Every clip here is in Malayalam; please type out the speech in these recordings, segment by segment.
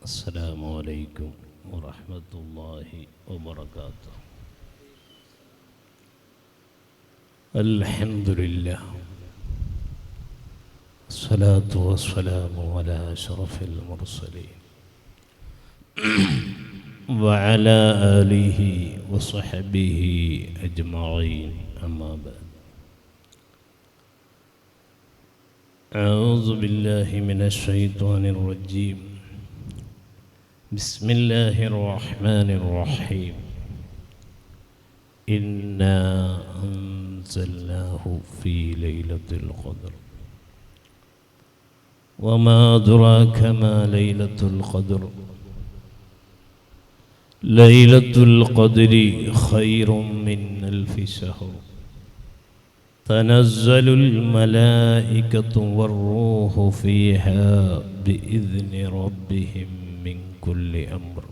السلام عليكم ورحمة الله وبركاته. الحمد لله، الصلاة والسلام على أشرف المرسلين وعلى آله وصحبه أجمعين، أما بعد. أعوذ بالله من الشيطان الرجيم. بسم الله الرحمن الرحيم. إنا أنزلناه في ليلة القدر وما أدراك ما ليلة القدر. ليلة القدر خير من ألف شهر. تنزل الملائكة والروح فيها بإذن ربهم من كل أمر.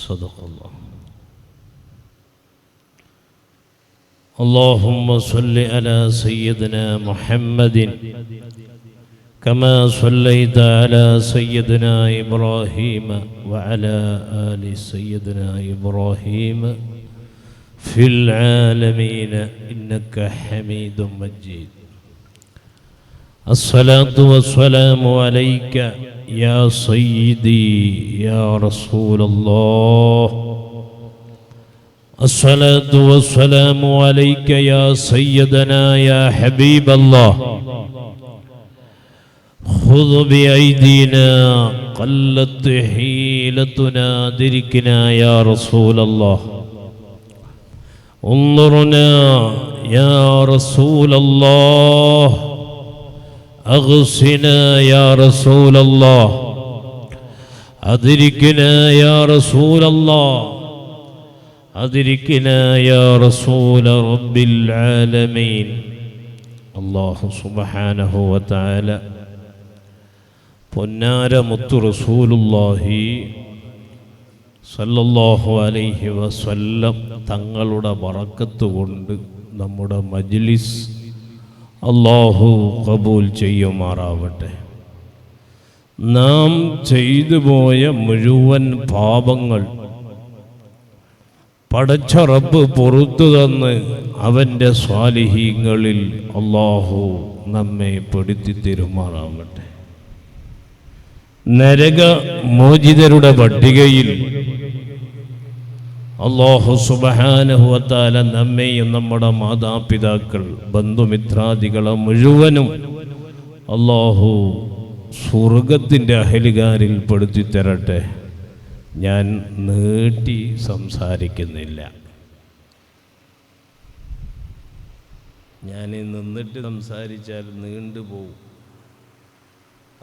صدق الله. اللهم صل على سيدنا محمد كما صليت على سيدنا إبراهيم وعلى آل سيدنا إبراهيم في العالمين إنك حميد مجيد. الصلاة والسلام عليك يا سيدي يا رسول الله. الصلاة والسلام عليك يا سيدنا يا حبيب الله. خذ بأيدينا قلت حيلتنا دركنا يا رسول الله. انظرنا يا رسول الله. أغسنا يا رسول الله. أدركنا يا رسول الله. أدركنا يا رسول رب العالمين. الله سبحانه وتعالى പൊന്നാര മുത്തു റസൂലുള്ളാഹി സല്ലല്ലാഹു അലൈഹി വസല്ലം തങ്ങളുടെ ബറക്കത്ത് കൊണ്ട് നമ്മുടെ മജ്ലിസ് അല്ലാഹു ഖബൂൽ ചെയ്യുമാറാവട്ടെ. നാം ചെയ്തു പോയ മുഴുവൻ പാപങ്ങൾ പടച്ച റബ്ബ് പുറത്തു തന്ന് അവൻ്റെ സ്വാലിഹീങ്ങളിൽ അല്ലാഹു നമ്മെ പെടുത്തി തരുമാറാവട്ടെ. നരക മോചിതരുടെ പട്ടികയിൽ അല്ലാഹു സുബ്ഹാനഹു വ തആല നമ്മെയും നമ്മുടെ മാതാപിതാക്കൾ ബന്ധുമിത്രാദികളെ മുഴുവനും അല്ലാഹു സ്വർഗത്തിൻ്റെ അഹലുകാരിൽ പെടുത്തി തരട്ടെ. ഞാൻ നീട്ടി സംസാരിക്കുന്നില്ല. ഞാൻ നിന്നിട്ട് സംസാരിച്ചാൽ നീണ്ടുപോകും.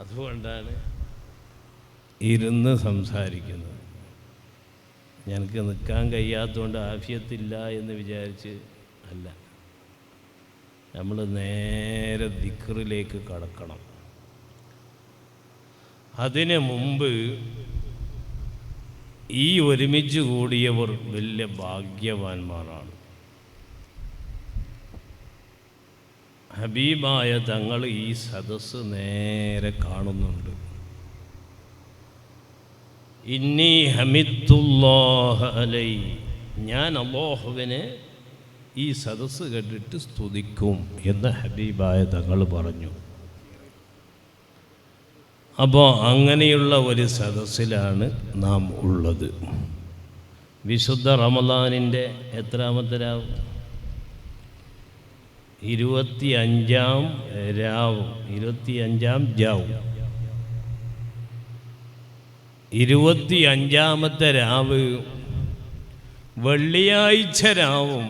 അതുകൊണ്ടാണ് ഇരുന്ന് സംസാരിക്കുന്നത്. ഞങ്ങൾക്ക് നിൽക്കാൻ കഴിയാത്തതുകൊണ്ട് ആഫിയത്തില്ല എന്ന് വിചാരിച്ച് അല്ല. നമ്മൾ നേരെ ദിക്റിലേക്ക് കടക്കണം. അതിനു മുമ്പ് ഈ ഒരുമിച്ച് കൂടിയവർ വലിയ ഭാഗ്യവാന്മാരാണ്. ഹബീബായ തങ്ങൾ ഈ സദസ്സ് നേരെ കാണുന്നുണ്ട്. ഇന്നി ഹമിദുല്ലാഹ അലൈ, ഞാൻ അല്ലാഹുവിനെ ഈ സദസ്സ് കേട്ടിട്ട് സ്തുതിക്കും എന്ന് ഹബീബായ തങ്ങൾ പറഞ്ഞു. അപ്പോൾ അങ്ങനെയുള്ള ഒരു സദസ്സിലാണ് നാം ഉള്ളത്. വിശുദ്ധ റമദാനിൻ്റെ എത്രാമത്തെ രാവ്? 25-ാം രാവും 25-ാം ജാവും. 25-ാമത്തെ രാവ് വെള്ളിയാഴ്ച രാവും.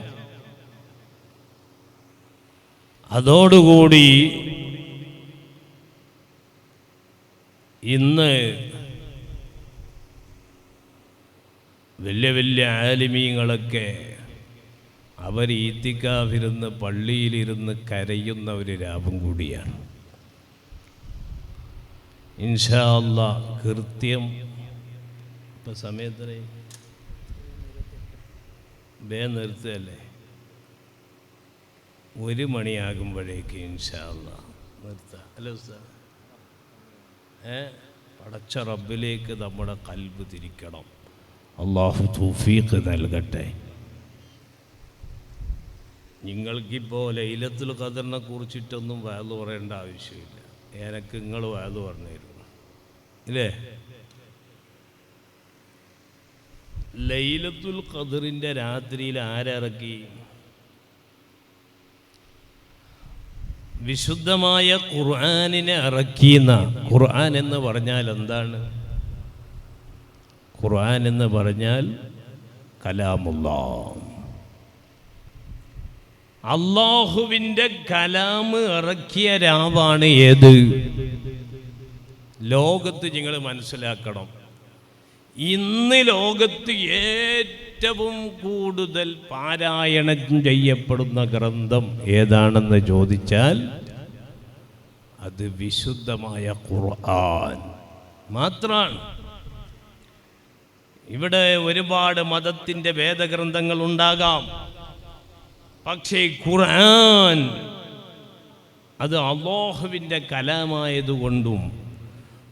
അതോടുകൂടി ഇന്ന് വലിയ വലിയ ആലിമീങ്ങളൊക്കെ അവർ ഈത്തിക്കാഫിരുന്ന് പള്ളിയിലിരുന്ന് കരയുന്ന ഒരു രാവും കൂടിയാണ്. ഇൻഷാ അല്ലാഹ് കൃത്യം ഇപ്പം സമയത്തേ നിർത്തുകയല്ലേ, 1 മണിയാകുമ്പോഴേക്ക് ഇൻഷാ അല്ലാഹ് നിർത്താം. അല്ലേ ഉസ്താദ്? പടച്ച റബ്ബിലേക്ക് നമ്മുടെ ഖൽബ് തിരിക്കണം. അല്ലാഹു തൗഫീഖ് നൽകട്ടെ. നിങ്ങൾക്കിപ്പോൾ ലൈലത്തുൽ ഖദറിനെ കുറിച്ചിട്ടൊന്നും വഅദ് പറയേണ്ട ആവശ്യമില്ല. എനിക്ക് നിങ്ങൾ വഅദ് പറഞ്ഞിരുന്നു ഇല്ലേ? ലൈലത്തുൽ ഖദറിൻ്റെ രാത്രിയിൽ ആരിറക്കി? വിശുദ്ധമായ ഖുർആനിനെ ഇറക്കിയെന്ന. ഖുർആൻ എന്ന് പറഞ്ഞാൽ എന്താണ്? ഖുർആൻ എന്ന് പറഞ്ഞാൽ കലാമുല്ലാഹ്, അല്ലാഹുവിൻ്റെ കലാം ഇറക്കിയ രാവാണ് ഏത്? ലോകത്ത് നിങ്ങൾ മനസ്സിലാക്കണം, ഇന്ന് ലോകത്ത് ഏറ്റവും കൂടുതൽ പാരായണം ചെയ്യപ്പെടുന്ന ഗ്രന്ഥം ഏതാണെന്ന് ചോദിച്ചാൽ അത് വിശുദ്ധമായ ഖുർആൻ മാത്രമാണ്. ഇവിടെ ഒരുപാട് മതത്തിൻ്റെ വേദഗ്രന്ഥങ്ങൾ ഉണ്ടാകാം, പക്ഷേ ഖുർആൻ അത് അല്ലാഹുവിൻ്റെ കലാമായതുകൊണ്ടും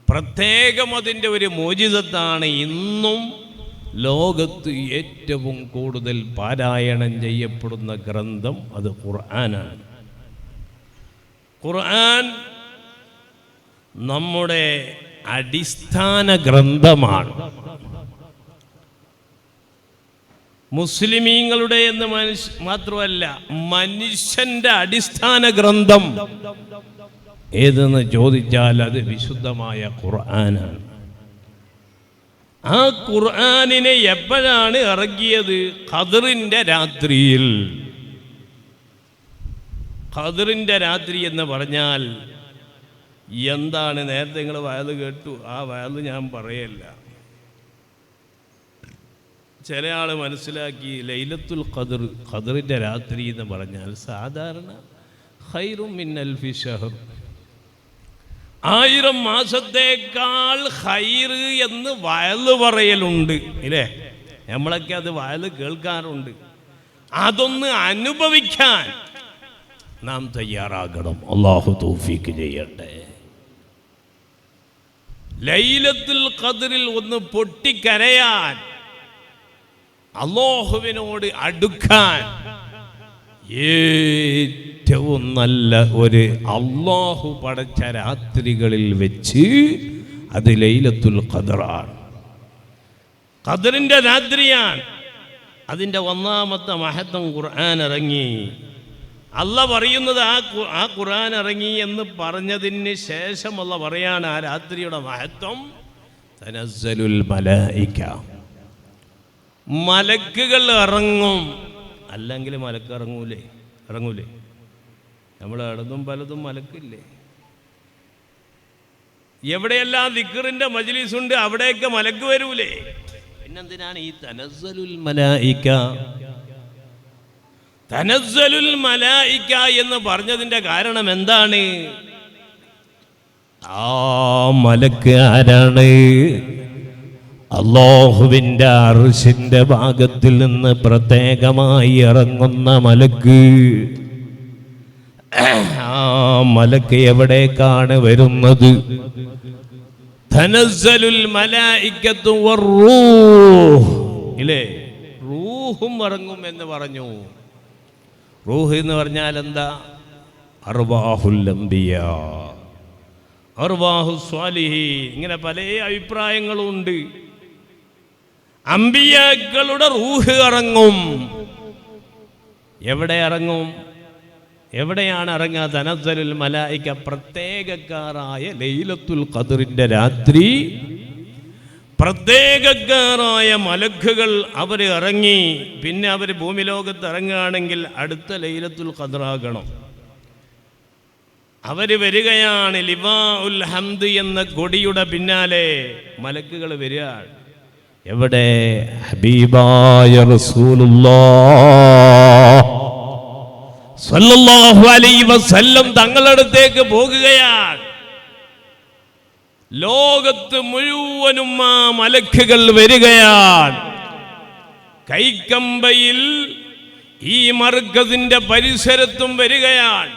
പ്രത്യേകം അതിൻ്റെ ഒരു മോചിതത്താണ്. ഇന്നും ലോകത്ത് ഏറ്റവും കൂടുതൽ പാരായണം ചെയ്യപ്പെടുന്ന ഗ്രന്ഥം അത് ഖുർആനാണ്. ഖുർആൻ നമ്മുടെ അടിസ്ഥാന ഗ്രന്ഥമാണ്. മുസ്ലിമീങ്ങളുടെ എന്ന് മാത്രമല്ല, മനുഷ്യന്റെ അടിസ്ഥാന ഗ്രന്ഥം ഏതെന്ന് ചോദിച്ചാൽ അത് വിശുദ്ധമായ ഖുർആനാണ്. ആ ഖുർആനിനെ എപ്പോഴാണ് ഇറക്കിയത്? ഖദറിന്റെ രാത്രിയിൽ. ഖദറിന്റെ രാത്രി എന്ന് പറഞ്ഞാൽ എന്താണ്? നേരത്തെ നിങ്ങൾ വയല് കേട്ടു, ആ വയല് ഞാൻ പറയല്ല. ചില ആൾ മനസ്സിലാക്കി ലൈലത്തുൽ ഖദർ, ഖദറിന്റെ രാത്രി എന്ന് പറഞ്ഞാൽ സാധാരണ ഖൈറും മിൻ അൽഫി ശഹർ, 1000 മാസത്തേക്കാൾ ഖൈർ എന്ന് വയല് പറയലുണ്ട് ഇല്ലേ? നമ്മളൊക്കെ അത് വയല് കേൾക്കാറുണ്ട്. അതൊന്ന് അനുഭവിക്കാൻ നാം തയ്യാറാകണം. അല്ലാഹു തൗഫീഖ് ചെയ്യട്ടെ. ലൈലത്തുൽ ഖദറിൽ ഒന്ന് പൊട്ടിക്കരയാൻ, അല്ലാഹുവിനോട് അടുക്കാൻ ഏറ്റവും നല്ല ഒരു അല്ലാഹു പടച്ച രാത്രികളിൽ വെച്ച് അത് ലൈലത്തുൽ ഖദറാണ്. ഖദറിന്റെ രാത്രിയാണ്. അതിൻ്റെ ഒന്നാമത്തെ മഹത്വം ഖുർആൻ ഇറങ്ങി. അല്ലാഹ് പറയുന്നത് ആ ഖുർആൻ ഇറങ്ങി എന്ന് പറഞ്ഞതിന് ശേഷം അല്ലാഹ് പറയാണ് ആ രാത്രിയുടെ മഹത്വം. തനസ്സലുൽ മലായിക, മലക്കുകൾ ഇറങ്ങും. അല്ലെങ്കിൽ മലക്ക് ഇറങ്ങൂലേ? നമ്മൾ ഇടതും പലതും മലക്കില്ലേ? എവിടെയെല്ലാം ദിക്റിന്റെ മജ്ലിസ് ഉണ്ട് അവിടെയൊക്കെ മലക്ക് വരൂലേ? പിന്നെന്തിനാണ് ഈ തനസ്സലുൽ മലായിക? തനസ്സലുൽ മലായിക എന്ന് പറഞ്ഞതിന്റെ കാരണം എന്താണ്? ആ മലക്ക് ആരാണ്? അല്ലാഹുവിൻ്റെ അർശിന്റെ ഭാഗത്തിൽ നിന്ന് പ്രത്യേകമായി ഇറങ്ങുന്ന മലക്ക്. ആ മലക്ക് എവിടേക്കാണ് വരുന്നത്? തനസ്സലുൽ മലായികത്തു വറൂഹ് ഇല്ലേ? റൂഹും ഇറങ്ങും എന്ന് പറഞ്ഞു. റൂഹ് എന്ന് പറഞ്ഞാൽ എന്താ? അർവാഹുൽ അംബിയാ, അർവാഹു സ്വാലിഹീൻ, ഇങ്ങനെ പല അഭിപ്രായങ്ങളും ഉണ്ട്. അമ്പിയാക്കളുടെ റൂഹ് ഇറങ്ങും. എവിടെ ഇറങ്ങും? എവിടെയാണ് ഇറങ്ങുക? തനസ്സലുൽ മലായിക, പ്രത്യേകക്കാരായ ലൈലത്തുൽ ഖദറിന്റെ രാത്രി പ്രത്യേകക്കാരായ മലക്കുകൾ അവർ ഇറങ്ങി. പിന്നെ അവർ ഭൂമി ലോകത്ത് ഇറങ്ങുകയാണെങ്കിൽ അടുത്ത ലൈലത്തുൽ ഖദറാകണം. അവർ വരികയാണ്. ലിവാഉൽ ഹംദ് എന്ന കൊടിയുടെ പിന്നാലെ മലക്കുകൾ വരികയാണ്. എവിടെ? ഹബീബായ റസൂലുള്ളാഹ് സ്വല്ലല്ലാഹു അലൈഹി വസല്ലം തങ്ങളുടെ അടുത്തേക്ക് പോകുകയാണ്. ലോകത്ത് മുഴുവനും ആ മലക്കുകൾ വരികയാണ്. കൈക്കമ്പയിൽ ഈ മർക്കസിന്റെ പരിസരത്തും വരികയാണ്.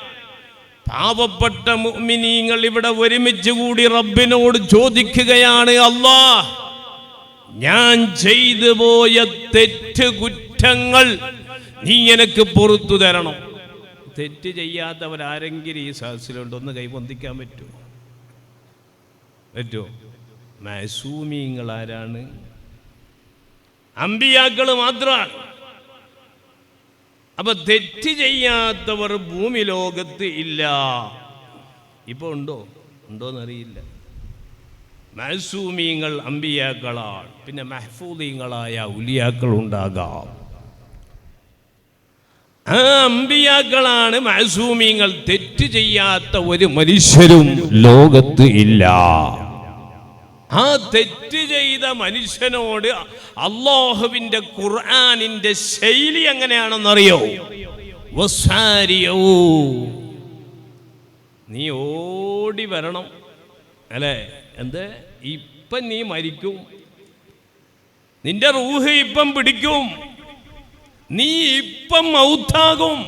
പാവപ്പെട്ട മുഅ്മിനീങ്ങൾ ഇവിടെ ഒരുമിച്ച് കൂടി റബ്ബിനോട് ചോദിക്കുകയാണ്, അല്ലാഹ്, ഞാൻ ചെയ്തു പോയ തെറ്റ് കുറ്റങ്ങൾ നീ എനിക്ക് പുറത്തു തരണം. തെറ്റ് ചെയ്യാത്തവരാരെങ്കിലും ഈ സദസ്സിലുണ്ടോ? ഒന്ന് കൈപൊന്തിക്കാൻ പറ്റുമോ? മഅസൂമീങ്ങൾ ആരാണ്? അമ്പിയാക്കൾ മാത്രമാണ്. അപ്പൊ തെറ്റ് ചെയ്യാത്തവർ ഭൂമി ലോകത്ത് ഇല്ല. ഇപ്പൊ ഉണ്ടോന്നറിയില്ല. മഅസൂമീങ്ങൾ അമ്പിയാക്കളാണ്. പിന്നെ മഹ്ഫൂദീങ്ങളായ ഔലിയാക്കൾ ഉണ്ടാകാം. ആ അമ്പിയാക്കളാണ് മഅസൂമീങ്ങൾ. തെറ്റ് ചെയ്യാത്ത ഒരു മനുഷ്യരും ലോകത്ത് ഇല്ല. ആ തെറ്റ് ചെയ്ത മനുഷ്യനോട് അല്ലാഹുവിന്റെ ഖുർആനിന്റെ ശൈലി എങ്ങനെയാണെന്നറിയോ? വസാരിയോ, നീ ഓടി വരണം. അല്ലേ? എന്ത്? ഇപ്പം നീ മരിക്കും, നിന്റെ റൂഹ് ഇപ്പം പിടിക്കും, നീ ഇപ്പം മൗത്താകും.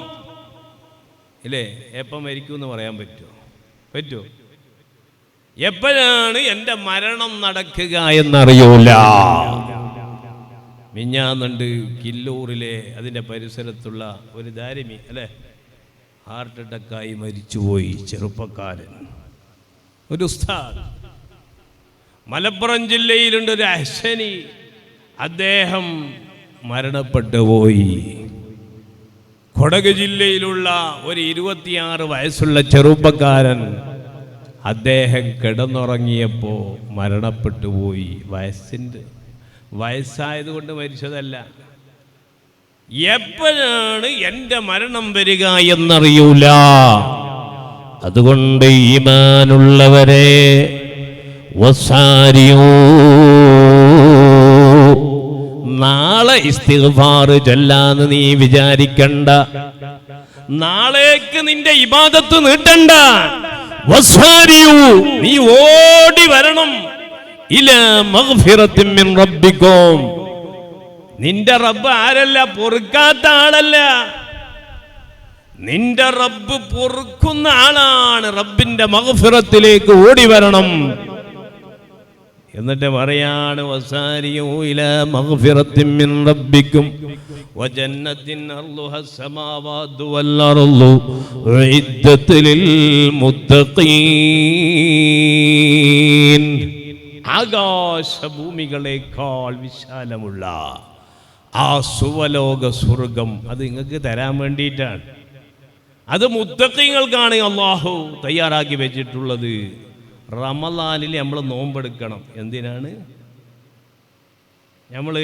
ഇല്ലേ? എപ്പം മരിക്കും എന്ന് പറയാൻ പറ്റുമോ? എപ്പോഴാണ് എൻ്റെ മരണം നടക്കുക എന്നറിയൂല. മിഞ്ഞാന്നുണ്ട് കില്ലൂറിലെ അതിൻ്റെ പരിസരത്തുള്ള ഒരു ദാരിമി, അല്ലേ, ഹാർട്ട് അറ്റാക്കായി മരിച്ചുപോയി. ചെറുപ്പക്കാരൻ, ഒരു ഉസ്താദ്. മലപ്പുറം ജില്ലയിലുണ്ട് ഒരു അഹ്സനി, അദ്ദേഹം മരണപ്പെട്ടു പോയി. കൊടക് ജില്ലയിലുള്ള ഒരു 26 വയസ്സുള്ള ചെറുപ്പക്കാരൻ, അദ്ദേഹം കിടന്നുറങ്ങിയപ്പോൾ മരണപ്പെട്ടു പോയി. വയസ്സായതുകൊണ്ട് മരിച്ചതല്ല. എപ്പോഴാണ് എൻ്റെ മരണം വരിക എന്നറിയൂല. അതുകൊണ്ട് ഈമാനുള്ളവരെ, വസാരിയോ, നാളെ ഇസ്തിഗ്ഫാർ ചൊല്ലാന്ന് നീ വിചാരിക്കണ്ട. നാളേക്ക് നിന്റെ ഇബാദത്ത് നീട്ടണ്ട. വസാരിയു, നീ ഓടി വരണം. ഇലാ മഗ്ഫിറത്തിൻ മിൻ റബ്ബിക്കും. നിന്റെ റബ്ബ് ആരല്ല? പൊറുക്കാത്ത ആളല്ല. നിന്റെ റബ്ബ് പൊറുക്കുന്ന ആളാണ്. റബ്ബിന്റെ മഗ്ഫിറത്തിലേക്ക് ഓടി വരണം. എന്നിട്ട് പറയാണ്, വസാരിയു ഇലാ മഗ്ഫിറത്തിൻ മിൻ റബ്ബിക്കും വജന്നത്തിൻ അർളുഹാ അസ്സമാവാതു വൽ അർളു ഉഇദ്ദത് ലിൽ മുത്തഖീൻ. ആകാശഭൂമികളെക്കാൾ വിശാലമുള്ള ആ സുവലോക സ്വർഗം അത് നിങ്ങൾക്ക് തരാൻ വേണ്ടിയിട്ടാണ്. അത് മുത്തഖീങ്ങൾക്കാണ് അല്ലാഹു തയ്യാറാക്കി വെച്ചിട്ടുള്ളത്. റമളാനിൽ നമ്മൾ നോമ്പെടുക്കണം. എന്തിനാണ്? നമ്മൾ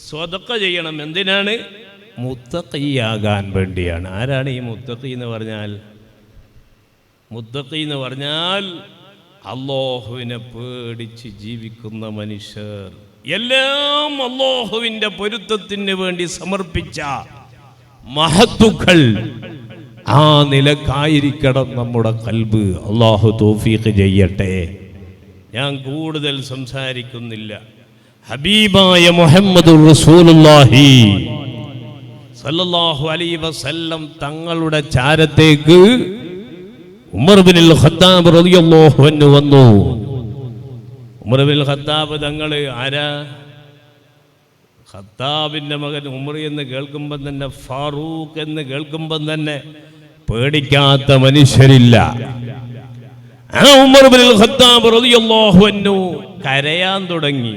സ്വതക്ക ചെയ്യണം. എന്തിനാണ്? മുത്തഖിയാകാൻ വേണ്ടിയാണ്. ആരാണ് ഈ മുത്തഖി എന്ന് പറഞ്ഞാൽ? മുത്തഖി എന്ന് പറഞ്ഞാൽ അല്ലാഹുവിനെ പേടിച്ച് ജീവിക്കുന്ന മനുഷ്യർ, എല്ലാം അല്ലാഹുവിൻ്റെ പൊരുത്തത്തിന് വേണ്ടി സമർപ്പിച്ച മഹത്തുക്കൾ. ആ നിലക്കായിരിക്കണം നമ്മുടെ ഖൽബ്. അല്ലാഹു തൗഫീഖ് ചെയ്യട്ടെ. ഞാൻ കൂടുതൽ സംസാരിക്കുന്നില്ല. ഹബീബായ മുഹമ്മദുർ റസൂലുള്ളാഹി സല്ലല്ലാഹു അലൈഹി വസല്ലം തങ്ങളുടെ ചാരത്തേക്ക് ഉമർ ഇബ്നുൽ ഖത്താബ് റളിയല്ലാഹു അൻഹു വന്നു. ഉമർ ഇബ്നുൽ ഖത്താബ് തങ്ങൾ ആരാ? ഖത്താബിൻ്റെ മകൻ ഉമർ എന്ന് കേൾക്കുമ്പം തന്നെ, ഫാറൂഖ് എന്ന് കേൾക്കുമ്പം തന്നെ പേടിക്കാത്ത മനുഷ്യരില്ല. ആ ഉമർ ഇബ്നുൽ ഖത്താബ് റളിയല്ലാഹു അൻഹു കരയാൻ തുടങ്ങി.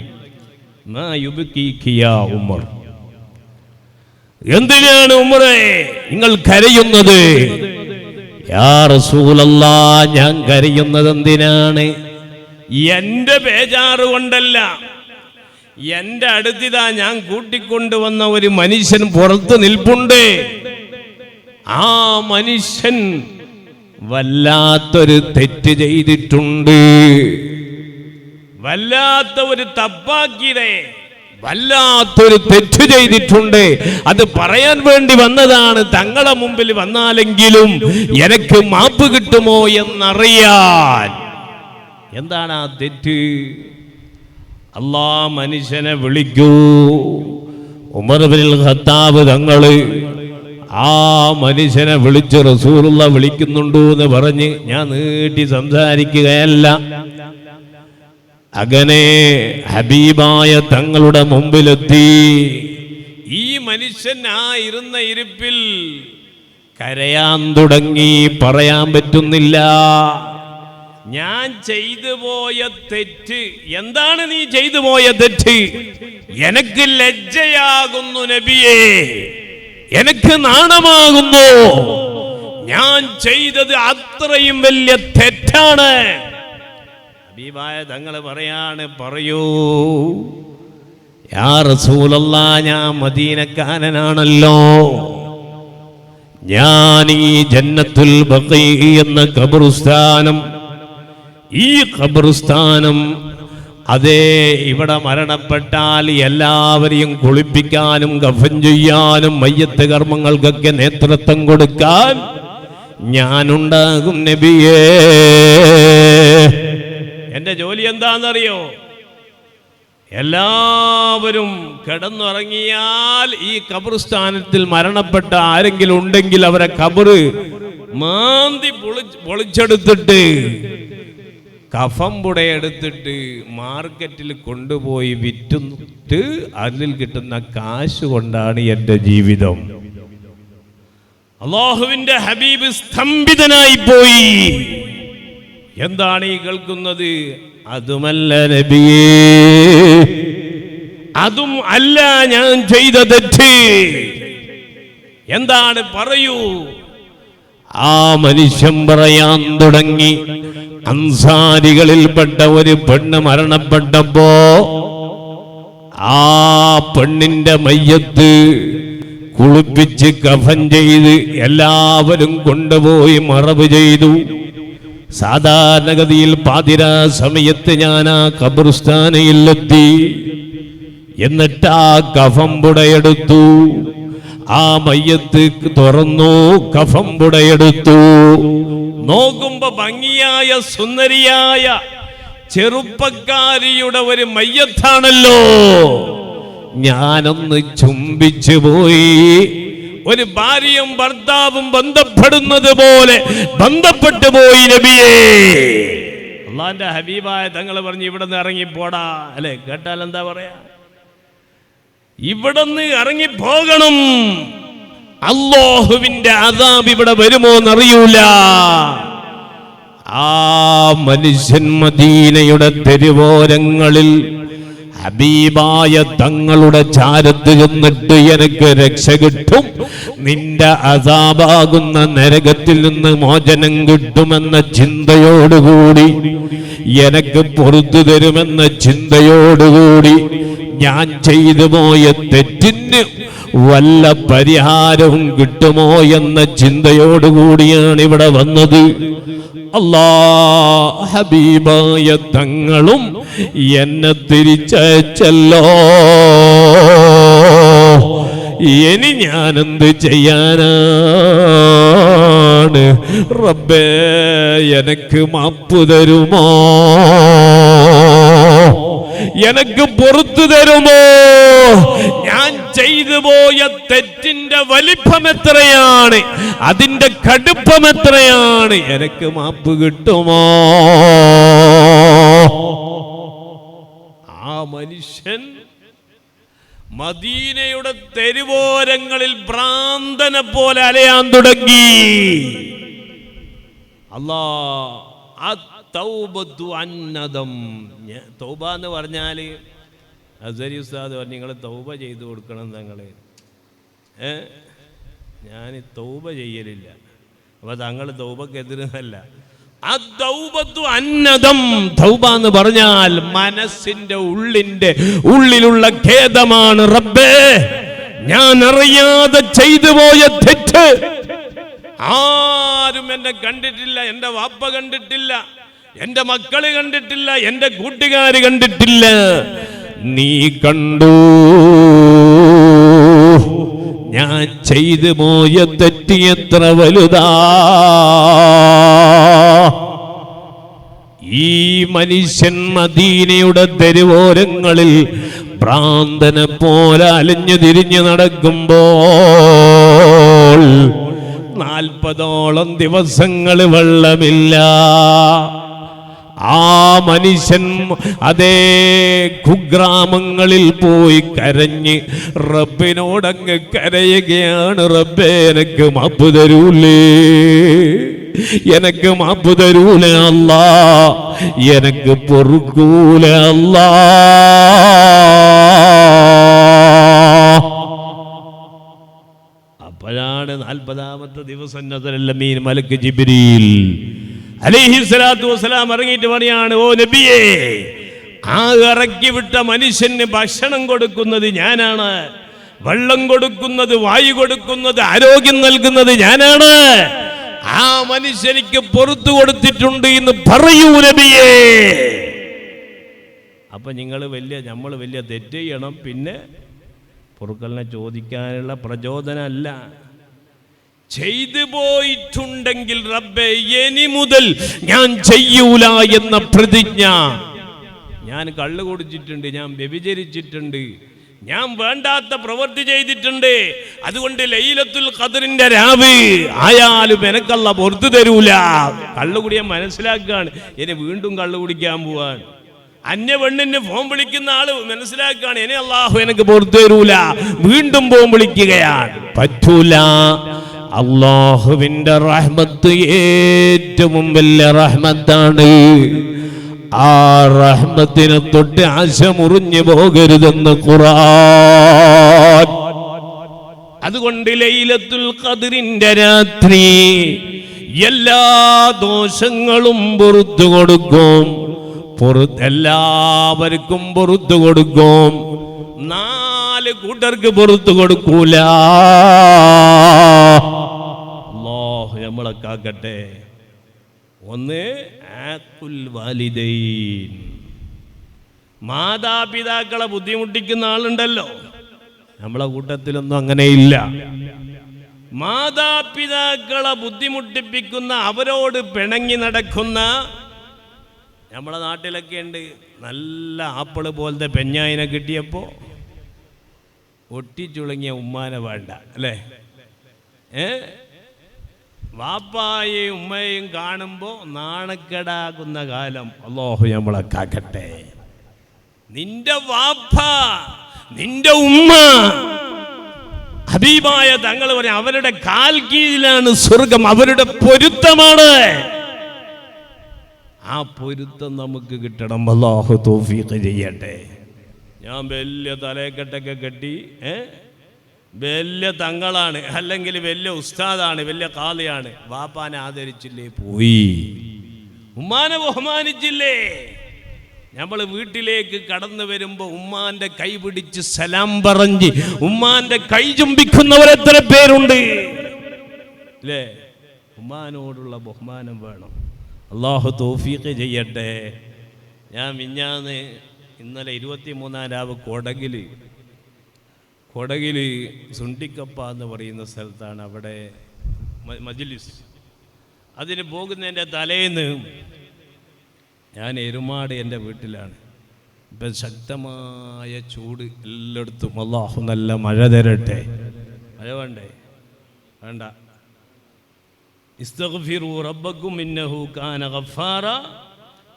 മാ യുബ്കീക യാ ഉമർ, എന്തിനാണ് ഉമറേ നിങ്ങൾ കരയുന്നത്? യാ റസൂലല്ലാഹ്, ഞാൻ കരയുന്നത് എന്തിനാണ്? എൻ്റെ ബേജാറ് കൊണ്ടല്ല. എൻ്റെ അടുത്തിതാ ഞാൻ കൂട്ടിക്കൊണ്ടുവന്ന ഒരു മനുഷ്യൻ പുറത്ത് നിൽപ്പുണ്ട്. ആ മനുഷ്യൻ വല്ലാത്തൊരു തെറ്റ് ചെയ്തിട്ടുണ്ട്. വല്ലാത്ത ഒരു തപ്പാക്കിരെ, വല്ലാത്തൊരു തെറ്റ് ചെയ്തിട്ടുണ്ട്. അത് പറയാൻ വേണ്ടി വന്നതാണ്. തങ്ങളെ മുമ്പിൽ വന്നാലെങ്കിലും എനിക്ക് മാപ്പ് കിട്ടുമോ എന്നറിയാൻ. എന്താണ് ആ തെറ്റ്? അല്ലാഹ് മനുഷ്യനെ വിളിക്കൂ. ഉമർ ഇബ്നുൽ ഖത്താബ് തങ്ങള് ആ മനുഷ്യനെ വിളിച്ച് റസൂലുള്ള വിളിക്കുന്നുണ്ടോ എന്ന് പറഞ്ഞ് ഞാൻ നീട്ടി സംസാരിക്കുകയല്ല. അങ്ങനെ ഹബീബായ തങ്ങളുടെ മുമ്പിലെത്തി. ഈ മനുഷ്യൻ ആ ഇരുന്ന ഇരിപ്പിൽ കരയാൻ തുടങ്ങി. പറയാൻ പറ്റുന്നില്ല. ഞാൻ ചെയ്തു പോയ തെറ്റ് എന്താണ്? നീ ചെയ്തു പോയ തെറ്റ് എനിക്ക് ലജ്ജയാകുന്നു നബിയേ, എനിക്ക് നാണമാകുന്നു. ഞാൻ ചെയ്തത് അത്രയും വലിയ തെറ്റാണ്. ഹബീബായ തങ്ങൾ പറയാണ്, പറയൂ യാ റസൂലല്ലാഹ്, ഞാൻ മദീനക്കാരനാണല്ലോ. ഞാൻ ഈ ജന്നത്തുൽ ബഖീ എന്ന ഖബർസ്ഥാനം, ഈ ഖബർസ്ഥാനം അതേ ഇവിടെ മരണപ്പെട്ടാൽ എല്ലാവരെയും കുളിപ്പിക്കാനും കഫൻ ചെയ്യാനും മയ്യത്ത് കർമ്മങ്ങൾക്കൊക്കെ നേതൃത്വം കൊടുക്കാൻ ഞാനുണ്ടാകും നബിയേ. എന്റെ ജോലി എന്താണെന്നറിയോ? എല്ലാവരും കിടന്നുറങ്ങിയാൽ ഈ ഖബർസ്ഥാനത്തിൽ മരണപ്പെട്ട ആരെങ്കിലും ഉണ്ടെങ്കിൽ അവരെ ഖബറ് മാന്തി പൊളിച്ചെടുത്തിട്ട് കഫം പുടയെടുത്തിട്ട് മാർക്കറ്റിൽ കൊണ്ടുപോയി വിറ്റിട്ട് അതിൽ കിട്ടുന്ന കാശ് കൊണ്ടാണ് എൻ്റെ ജീവിതം. അല്ലാഹുവിന്റെ ഹബീബ് സ്തംഭിതനായി പോയി. എന്താണ് ഈ കേൾക്കുന്നത്? അതുമല്ല നബിയേ, അതും അല്ല ഞാൻ ചെയ്ത തെറ്റ്. എന്താണ്? പറയൂ. ആ മനുഷ്യൻ പറയാൻ തുടങ്ങി, അൻസാരികളിൽപ്പെട്ട ഒരു പെണ്ണ് മരണപ്പെട്ടപ്പോ ആ പെണ്ണിന്റെ മയ്യത്ത് കുളിപ്പിച്ച് കഫൻ ചെയ്ത് എല്ലാവരും കൊണ്ടുപോയി മറവ് ചെയ്തു. സാധാരണഗതിയിൽ പാതിരാ സമയത്ത് ഞാൻ ആ ഖബർസ്ഥാനയിലെത്തി. എന്നിട്ട് ആ കഫം പുടയെടുത്തു, ആ മയ്യത്ത് തുറന്നു, കഫം പുടയെടുത്തു. നോക്കുമ്പോ ഭംഗിയായ സുന്ദരിയായ ചെറുപ്പക്കാരിയുടെ ഒരു മയ്യത്താണല്ലോ. ഞാനൊന്ന് ചുംബിച്ചു പോയി. ഒരു ഭാര്യയും ഭർത്താവും ബന്ധപ്പെടുന്നത് പോലെ ബന്ധപ്പെട്ടു പോയി നബിയേ. അള്ളാന്റെ ഹബീബായ തങ്ങൾ പറഞ്ഞു, ഇവിടെ നിന്ന് ഇറങ്ങിപ്പോടാ. അല്ലെ, കേട്ടാൽ എന്താ പറയാ? ഇവിടെ നിന്ന് ഇറങ്ങിപ്പോകണം. അല്ലാഹുവിന്റെ അദാബ് ഇവിടെ വരുമോ എന്നറിയൂല. ആ മനുഷ്യൻ മദീനയുടെ തെരുവോരങ്ങളിൽ ഹബീബായ തങ്ങളുടെ ചാരത്ത് ചെന്നിട്ട് എനിക്ക് രക്ഷ കിട്ടും, നിന്റെ അസാബാകുന്ന നരകത്തിൽ നിന്ന് മോചനം കിട്ടുമെന്ന ചിന്തയോടുകൂടി, എനിക്ക് പുറത്തു തരുമെന്ന ചിന്തയോടുകൂടി, ഞാൻ ചെയ്തു പോയ തെറ്റിന് വല്ല പരിഹാരവും കിട്ടുമോ എന്ന ചിന്തയോടുകൂടിയാണ് ഇവിടെ വന്നത്. അല്ലാഹ് ഹബീബായ തങ്ങളും എന്നെ തിരിച്ചയച്ചല്ലോ. ഇനി ഞാനെന്ത് ചെയ്യാനാണ്? റബ്ബേ, എനിക്ക് മാപ്പ് തരുമോ? എനിക്ക് പുറത്തു തരുമോ? ഞാൻ ചെയ്തു പോയ തെറ്റിന്റെ വലിപ്പം എത്രയാണ്, അതിന്റെ കടുപ്പം എത്രയാണ്? എനിക്ക് മാപ്പ് കിട്ടുമോ? ആ മനുഷ്യൻ മദീനയുടെ തെരുവോരങ്ങളിൽ ഭ്രാന്തനെ പോലെ അലയാൻ തുടങ്ങി. തൗബ എന്ന് പറഞ്ഞാല് അസരി ഉസ്താദ് പറഞ്ഞു, നിങ്ങൾ തൗബ ചെയ്തു കൊടുക്കണം. തങ്ങള് ഞാൻ തൗബ ചെയ്യലില്ല. അപ്പൊ തങ്ങൾ തൗബക്കെതിരല്ല. തൗബ എന്ന് പറഞ്ഞാൽ മനസ്സിന്റെ ഉള്ളിലുള്ള ഖേദമാണ്. റബ്ബേ, ഞാൻ അറിയാതെ ചെയ്തു പോയ തെറ്റ് ആരും എന്നെ കണ്ടിട്ടില്ല, എന്റെ വാപ്പ കണ്ടിട്ടില്ല, എന്റെ മക്കള് കണ്ടിട്ടില്ല, എന്റെ കൂട്ടുകാര് കണ്ടിട്ടില്ല. നീ കണ്ടു. ഞാൻ ചെയ്തു പോയ തെറ്റ് എത്ര വലുതാ. ഈ മനുഷ്യൻ മദീനയുടെ തെരുവോരങ്ങളിൽ ഭ്രാന്തനെ പോലെ അലഞ്ഞു തിരിഞ്ഞു നടക്കുമ്പോൾ 40ഓളം ദിവസങ്ങൾ വെള്ളമില്ല. ആ മനുഷ്യൻ അതേ കുഗ്രാമങ്ങളിൽ പോയി കരഞ്ഞ് റബ്ബിനോടങ്ങ് കരയുകയാണ്. റബ്ബേ, എനിക്ക് മാപ്പ് തരൂലേ, എനിക്ക് മാപ്പ് തരൂലേ അല്ലാ, എനിക്ക് പൊറുക്കൂലേ അല്ലാ. അപ്പോഴാണ് 40ാമത്തെ ദിവസം നസറൽ അമീൻ മലക്ക് ജിബ്രീൽ അലൈഹിസ്സലാത്തു വസ്സലാം ഇറങ്ങിയിട്ട് പറയാണ്, ഓ നബിയേ, ആ ഇറക്കി വിട്ട മനുഷ്യന് ഭക്ഷണം കൊടുക്കുന്നത് ഞാനാണ്, വെള്ളം കൊടുക്കുന്നത്, വായു കൊടുക്കുന്നത്, ആരോഗ്യം നൽകുന്നത് ഞാനാണ്. ആ മനുഷ്യനിക്ക് പുറത്തു കൊടുത്തിട്ടുണ്ട് എന്ന് പറയൂ നബിയേ. അപ്പൊ നമ്മൾ വലിയ തെറ്റ് ചെയ്യണം, പിന്നെ പൊറുക്കലിനെ ചോദിക്കാനുള്ള പ്രചോദനമല്ല. ചെയ്തു പോയിട്ടുണ്ടെങ്കിൽ റബ്ബേ ഇനി മുതൽ ഞാൻ ചെയ്യൂല എന്ന പ്രതിജ്ഞ. ഞാൻ കള്ളു കുടിച്ചിട്ടുണ്ട്, ഞാൻ വ്യഭിചരിച്ചിട്ടുണ്ട്, ഞാൻ വേണ്ടാത്ത പ്രവൃത്തി ചെയ്തിട്ടുണ്ട്, അതുകൊണ്ട് ലൈലത്തുൽ ഖദറിന്റെ രാവ് ആയാലും എനക്കല്ല പുറത്തു തരൂല. കള്ളുകുടിയാൻ മനസ്സിലാക്കുകയാണ്, ഇനി വീണ്ടും കള്ളു കുടിക്കാൻ പോവാൻ. അന്യ പെണ്ണിന് ഫോൺ വിളിക്കുന്ന ആള് മനസ്സിലാക്കുകയാണ്, ഇനി അല്ലാഹു എനിക്ക് പുറത്തു തരൂല, വീണ്ടും ഫോൺ വിളിക്കുകയാണ്. പറ്റൂല. അല്ലാഹുവിന്റെ റഹ്മത്ത് ഏറ്റവും വലിയ റഹ്മത്താണ്. ആ റഹ്മത്തിനെ തൊട്ട് ആശ മുറിഞ്ഞു പോകരുതെന്ന് ഖുർആൻ. അതുകൊണ്ട് ലൈലത്തുൽ ഖദ്റിന്റെ രാത്രി എല്ലാ ദോഷങ്ങളും പുറത്തു കൊടുക്കും, എല്ലാവർക്കും പുറത്തു കൊടുക്കും. 4 കൂട്ടർക്ക് പുറത്തു കൊടുക്കൂല. അല്ലാഹു നമ്മളെ കാക്കട്ടെ. ഒന്ന് ആഖുൽ വാലിദൈൻ, മാതാപിതാക്കളെ ബുദ്ധിമുട്ടിക്കുന്ന ആളുണ്ടല്ലോ, നമ്മളെ കൂട്ടത്തിലൊന്നും അങ്ങനെയില്ല. മാതാപിതാക്കളെ ബുദ്ധിമുട്ടിപ്പിക്കുന്ന, അവരോട് പിണങ്ങി നടക്കുന്ന, നമ്മളെ നാട്ടിലൊക്കെ ഉണ്ട്. നല്ല ആപ്പിള് പോലത്തെ പെഞ്ഞായിനെ കിട്ടിയപ്പോൾ ഒട്ടിച്ചുളങ്ങിയ ഉമ്മാനെ വേണ്ട അല്ലേ? വാപ്പായെയും ഉമ്മയെയും കാണുമ്പോൾ നാണക്കേടാകുന്ന കാലം അല്ലാഹു നമ്മളെ കാക്കട്ടെ. നിന്റെ വാപ്പ, നിന്റെ ഉമ്മ, ഹബീബായ തങ്ങൾ പറയും, അവരുടെ കാൽ കീഴിലാണ് സ്വർഗം, അവരുടെ പൊരുത്തമാണ്. ആ പൊരുത്തം നമുക്ക് കിട്ടണം. അല്ലാഹു തൗഫീഖ് ചെയ്യട്ടെ. ഞാൻ വലിയ തലക്കെട്ടൊക്കെ കെട്ടി വലിയ തങ്ങളാണ്, അല്ലെങ്കിൽ വലിയ ഉസ്താദാണ്, വലിയ ഖാദിയാണ്, വാപ്പാനെ ആദരിച്ചില്ലേ, പോയി. ഉമ്മാനെ ബഹുമാനിച്ചില്ലേ? നമ്മൾ വീട്ടിലേക്ക് കടന്നു വരുമ്പോൾ ഉമ്മാന്റെ കൈ പിടിച്ച് സലാം പറഞ്ഞ് ഉമ്മാന്റെ കൈ ചുംബിക്കുന്നവർ എത്ര പേരുണ്ട് അല്ലേ? ഉമ്മാനോടുള്ള ബഹുമാനം വേണം. അല്ലാഹു തൗഫീഖ് ചെയ്യട്ടെ. ഞാൻ ഇന്നലെ 23-ാം രാവ് കൊടകിൽ സുണ്ടിക്കപ്പ എന്ന് പറയുന്ന സ്ഥലത്താണ് അവിടെ മജ്ലിസ്. അതിന് പോകുന്നതിൻ്റെ തലേന്ന് ഞാൻ എരുമാട് എൻ്റെ വീട്ടിലാണ്. ഇപ്പം ശക്തമായ ചൂട് എല്ലായിടത്തും. അല്ലാഹു നല്ല മഴ തരട്ടെ. മഴ വേണ്ടേ? വേണ്ട. ഇസ്തഗ്ഫിറൂ റബ്ബക്കും ഇന്നഹു കാന ഗഫാറ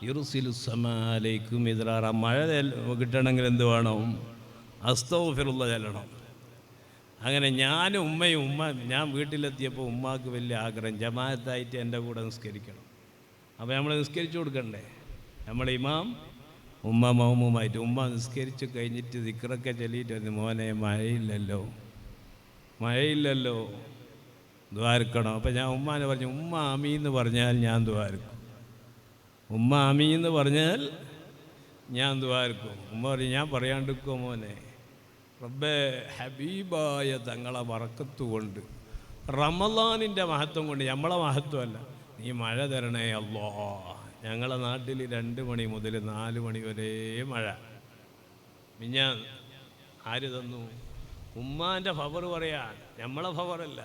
യുർസിലുസ് സമാ അലൈക്കും മിദ്റാറ. മഴ കിട്ടണമെങ്കിൽ എന്ത് വേണം? അസ്തഗ്ഫിറുല്ലാഹ് ചൊല്ലണം. അങ്ങനെ ഞാനും ഞാൻ വീട്ടിലെത്തിയപ്പോൾ ഉമ്മാക്ക് വലിയ ആഗ്രഹം, ജമാഅത്തായിട്ട് എൻ്റെ കൂടെ നിസ്കരിക്കണം. അപ്പോൾ നമ്മൾ നിസ്കരിച്ചു കൊടുക്കണ്ടേ? നമ്മൾ ഇമാം ഉമ്മ മൗമുമായിട്ട്. ഉമ്മ നിസ്കരിച്ച് കഴിഞ്ഞിട്ട് ദിക്റൊക്കെ ചൊല്ലിയിട്ട്, മോനെ മഴയില്ലല്ലോ ദ്വാരക്കണം. അപ്പോൾ ഞാൻ ഉമ്മാനെ പറഞ്ഞു, ഉമ്മ ആമീൻ എന്ന് പറഞ്ഞാൽ ഞാൻ ദ്വാരക്കും. ഉമ്മ ആമീൻ എന്ന് പറഞ്ഞാൽ ഞാൻ ദ്വാരക്കും. ഉമ്മ പറഞ്ഞു, ഞാൻ പറയാണ്ടിരിക്കുമോ മോനെ? റബ്ബേ, ഹബീബായ തങ്ങളെ ബറക്കത്ത് കൊണ്ട്, റമളാനിൻ്റെ മഹത്വം കൊണ്ട്, നമ്മളെ മഹത്വമല്ല, നീ മഴ തരണേ അല്ലാ. ഞങ്ങളെ നാട്ടിൽ 2 മണി മുതൽ 4 മണി വരെ മഴ. ഞാൻ ആര് തന്നു? ഉമ്മാൻ്റെ ഫവർ പറയാൻ, നമ്മളെ ഫവറല്ല.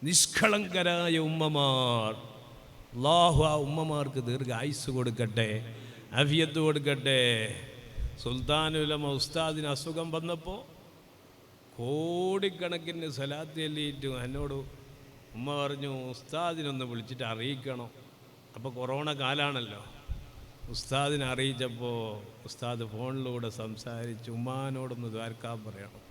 നിഷ്കളങ്കരായ ഉമ്മമാർ. അല്ലാഹു ആ ഉമ്മമാർക്ക് ദീർഘായുസ്സ് കൊടുക്കട്ടെ, ആഫിയത്ത് കൊടുക്കട്ടെ. സുൽത്താനുലമ ഉസ്താദിന് അസുഖം വന്നപ്പോൾ കോടിക്കണക്കിന് സ്വലാത്ത് ചൊല്ലിയിട്ടും എന്നോട് ഉമ്മ പറഞ്ഞു ഉസ്താദിനൊന്ന് വിളിച്ചിട്ട് അറിയിക്കണം. അപ്പോൾ കൊറോണ കാലാണല്ലോ. ഉസ്താദിനെ അറിയിച്ചപ്പോൾ ഉസ്താദ് ഫോണിലൂടെ സംസാരിച്ച് ഉമ്മാനോടൊന്ന് ദ്വാരക്കാൻ പറയണം.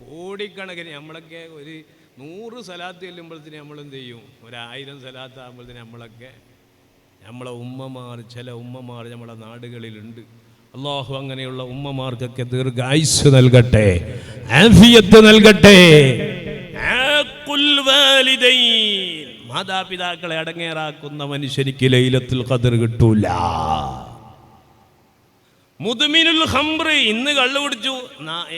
കോടിക്കണക്കിന് നമ്മളൊക്കെ ഒരു 100 സ്വലാത്ത് ചെല്ലുമ്പോഴത്തേന് നമ്മളെന്ത് ചെയ്യും? 1000 സ്വലാത്ത് ആകുമ്പോഴത്തേന് നമ്മളെ ഉമ്മമാർ, ചില ഉമ്മമാർ നമ്മളെ നാടുകളിലുണ്ട്. അല്ലാഹു അങ്ങനെയുള്ള ഉമ്മമാർക്കൊക്കെ ദീർഘായുസ്സ് നൽകട്ടെ, ആഫിയത്ത് നൽകട്ടെ. മാതാപിതാക്കളെ അടങ്ങേറാക്കുന്ന മനുഷ്യനിക്ക് ലൈലത്തുൽ ഖദർ കിട്ടൂല. മുദ്മിനുൽ ഖംറ്, ഇന്ന് കള്ളു കുടിച്ചു,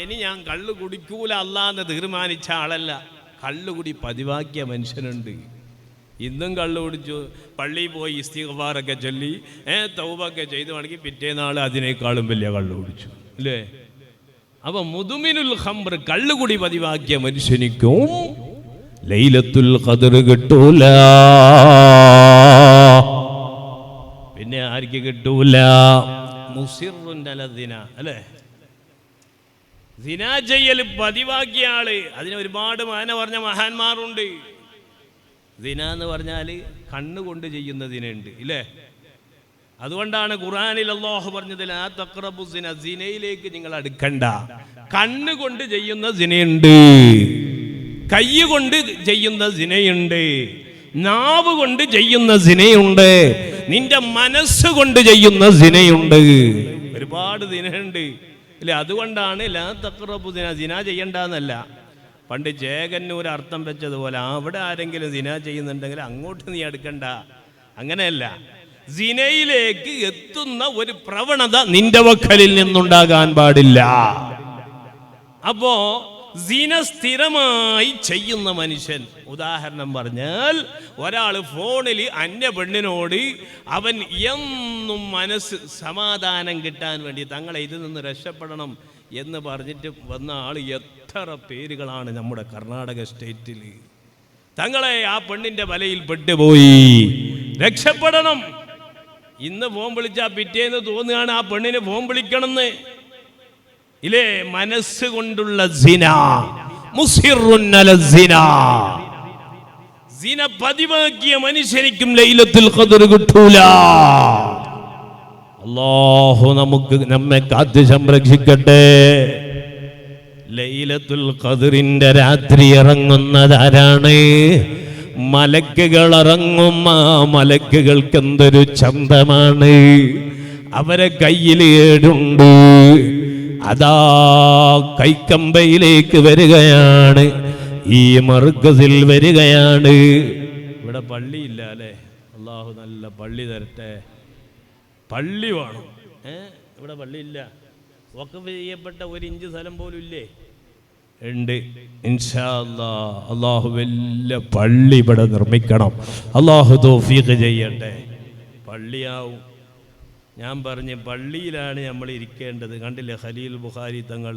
ഇനി ഞാൻ കള്ളു കുടിക്കൂല അല്ലാന്ന് തീരുമാനിച്ച ആളല്ല. കള്ളുകുടി പതിവാക്കിയ മനുഷ്യനുണ്ട്. ഇന്നും കള്ളു കുടിച്ചു, പള്ളിയിൽ പോയി ഇസ്തിഗ്ഫാറൊക്കെ ചൊല്ലി തൗബയൊക്കെ ചെയ്തു വേണമെങ്കിൽ പിറ്റേനാൾ അതിനേക്കാളും വലിയ കള്ളു കുടിച്ചു അല്ലേ? അപ്പൊ മുദ്മിനുൽ ഖംറ്, കള്ളുകുടി പതിവാക്കിയ മനുഷ്യനിക്കും ലൈലത്തുൽ ഖദർ കിട്ടൂല. പിന്നെ ആർക്ക് കിട്ടൂല? മുസിറുൻ അലദ്ദിന അല്ലേ? സിനാ ചെയ്യൽ പതിവാക്കിയ ആള്, അതിന് ഒരുപാട് മാന പറഞ്ഞ മഹാന്മാരുണ്ട്. സിന എന്ന് പറഞ്ഞാൽ കണ്ണുകൊണ്ട് ചെയ്യുന്ന സിനയുണ്ട് ഇല്ലേ? അതുകൊണ്ടാണ് ഖുർആനിൽ അല്ലാഹു പറഞ്ഞത് ലാ തഖറബു സിന, സിനയിലേക്ക് നിങ്ങൾ അടുക്കണ്ട. കണ്ണുകൊണ്ട് ചെയ്യുന്ന സിനയുണ്ട്, കൈ കൊണ്ട് ചെയ്യുന്ന സിനയുണ്ട്, നാവ് കൊണ്ട് ചെയ്യുന്ന സിനയുണ്ട്, നിന്റെ മനസ്സുകൊണ്ട് ചെയ്യുന്ന സിനയുണ്ട്. ഒരുപാട് സിനയുണ്ട് ഇല്ലേ? അതുകൊണ്ടാണ് ലാ തഖറബു സിന, സിന ചെയ്യണ്ടെന്നല്ല. പണ്ട് ജയകന്നൂർ അർത്ഥം വെച്ചതുപോലെ അവിടെ ആരെങ്കിലും സിന ചെയ്യുന്നുണ്ടെങ്കിൽ അങ്ങോട്ട് നീ അടുക്കണ്ട, അങ്ങനെയല്ല. സിനയിലേക്ക് എത്തുന്ന ഒരു പ്രവണത നിന്റെ വക്കലിൽ നിന്നുണ്ടാകാൻ പാടില്ല. അപ്പോ സിന സ്ഥിരമായി ചെയ്യുന്ന മനുഷ്യൻ, ഉദാഹരണം പറഞ്ഞാൽ ഒരാൾ ഫോണിൽ അന്യ പെണ്ണിനോട് അവൻ എന്നും മനസ്സ് സമാധാനം കിട്ടാൻ വേണ്ടി തങ്ങളെ ഇതിൽ നിന്ന് രക്ഷപ്പെടണം എന്ന് പറഞ്ഞിട്ട് വന്ന ആൾ എത്ര പേരുകളാണ് നമ്മുടെ കർണാടക സ്റ്റേറ്റിൽ. തങ്ങളെ ആ പെണ്ണിന്റെ വലയിൽ പെട്ടുപോയി, രക്ഷപ്പെടണം. ഇന്ന് ഫോൺ വിളിച്ചാൽ പിറ്റേന്ന് തോന്നുകയാണ് ആ പെണ്ണിന് ഫോൺ വിളിക്കണമെന്ന് ഇല്ലേ? മനസ്സുകൊണ്ടുള്ള സിന, മുസിറുൻ അലസ്സിന. സിന പതിവാക്കിയ മനുഷ്യനിക്കും ലൈലത്തുൽ ഖദർ കിട്ടൂല. അല്ലാഹു നമ്മെ കാത്ത് സംരക്ഷിക്കട്ടെ. ലൈലത്തുൽ ഖദറിന്റെ രാത്രി ഇറങ്ങുന്നതാരാണ്? മലക്കുകൾ ഇറങ്ങും. ആ മലക്കുകൾക്ക് എന്തൊരു ചന്തമാണ്. അവരെ കയ്യിൽ ഏടുണ്ട്. അതാ കൈക്കമ്പയിലേക്ക് വരികയാണ്, ഈ മർക്കസിൽ വരികയാണ്. ഇവിടെ പള്ളിയില്ല അല്ലേ? അല്ലാഹു നല്ല പള്ളി തരട്ടെ. പള്ളി വേണം. ഇവിടെ പള്ളിയില്ല. വഖഫ് ചെയ്യപ്പെട്ട 1 ഇഞ്ച് സ്ഥലം പോലും ഇല്ലേ? ഉണ്ട്. ഇൻഷാ അല്ലാഹ് അല്ലാഹു വലിയ പള്ളി ഇവിടെ നിർമ്മിക്കണം. അല്ലാഹു തൗഫീഖ് ചെയ്യട്ടെ. പള്ളിയാവും. ഞാൻ പറഞ്ഞ് പള്ളിയിലാണ് നമ്മൾ ഇരിക്കേണ്ടത്. കണ്ടില്ലേ ഖലീൽ ബുഖാരി തങ്ങൾ,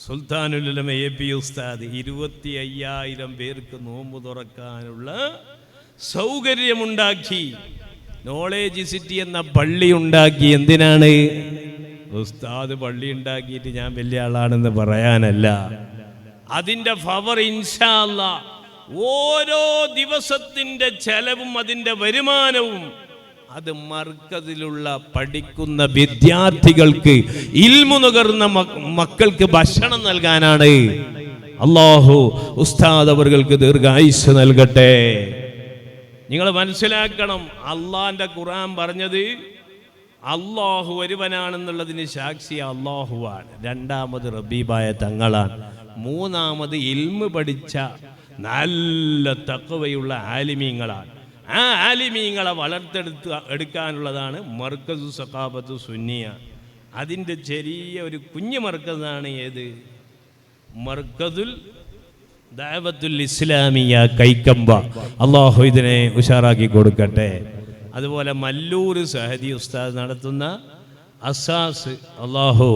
സുൽത്താനുൽ ഉലമ AP ഉസ്താദ് 25,000 പേർക്ക് നോമ്പ് തുറക്കാനുള്ള സൗകര്യമുണ്ടാക്കി. നോളേജ് സിറ്റി എന്ന പള്ളി ഉണ്ടാക്കി. എന്തിനാണ്? ഉസ്താദ് പള്ളി ഉണ്ടാക്കിയിട്ട് ഞാൻ വലിയ ആളാണെന്ന് പറയാനല്ല. അതിൻ്റെ ഫവർ ഇൻഷാ അല്ലാഹ് ഓരോ ദിവസത്തിൻ്റെ ചെലവും അതിൻ്റെ വരുമാനവും അത് മർക്കസിലുള്ള പഠിക്കുന്ന വിദ്യാർത്ഥികൾക്ക്, ഇൽമു നുകർന്ന മക്കൾക്ക് ഭക്ഷണം നൽകാനാണ്. അല്ലാഹു ഉസ്താദ് അവർക്ക് ദീർഘായുസ്സ് നൽകട്ടെ. നിങ്ങൾ മനസ്സിലാക്കണം, അള്ളാന്റെ ഖുർആൻ പറഞ്ഞത് അല്ലാഹു ഒരുവനാണെന്നുള്ളതിന് സാക്ഷി അല്ലാഹുവാണ്. രണ്ടാമത് റബീബായ തങ്ങളാണ്. മൂന്നാമത് ഇൽമു പഠിച്ച നല്ല തഖ്വയുള്ള ആലിമീങ്ങളാണ്. ആ ആലിമീങ്ങളെ എടുക്കാനുള്ളതാണ് മർക്കസു സഖാഫത്തു സുന്നിയ. അതിൻ്റെ ചെറിയ ഒരു കുഞ്ഞു മർക്കസാണ് ഏത്? മർക്കസുൽ ദഅവത്തുൽ ഇസ്ലാമിയ കൈക്കമ്പ. അല്ലാഹു ഇതിനെ ഉഷാറാക്കി കൊടുക്കട്ടെ. അതുപോലെ മല്ലൂർ സഹദി ഉസ്താദ് നടത്തുന്ന അസാസ്, അല്ലാഹു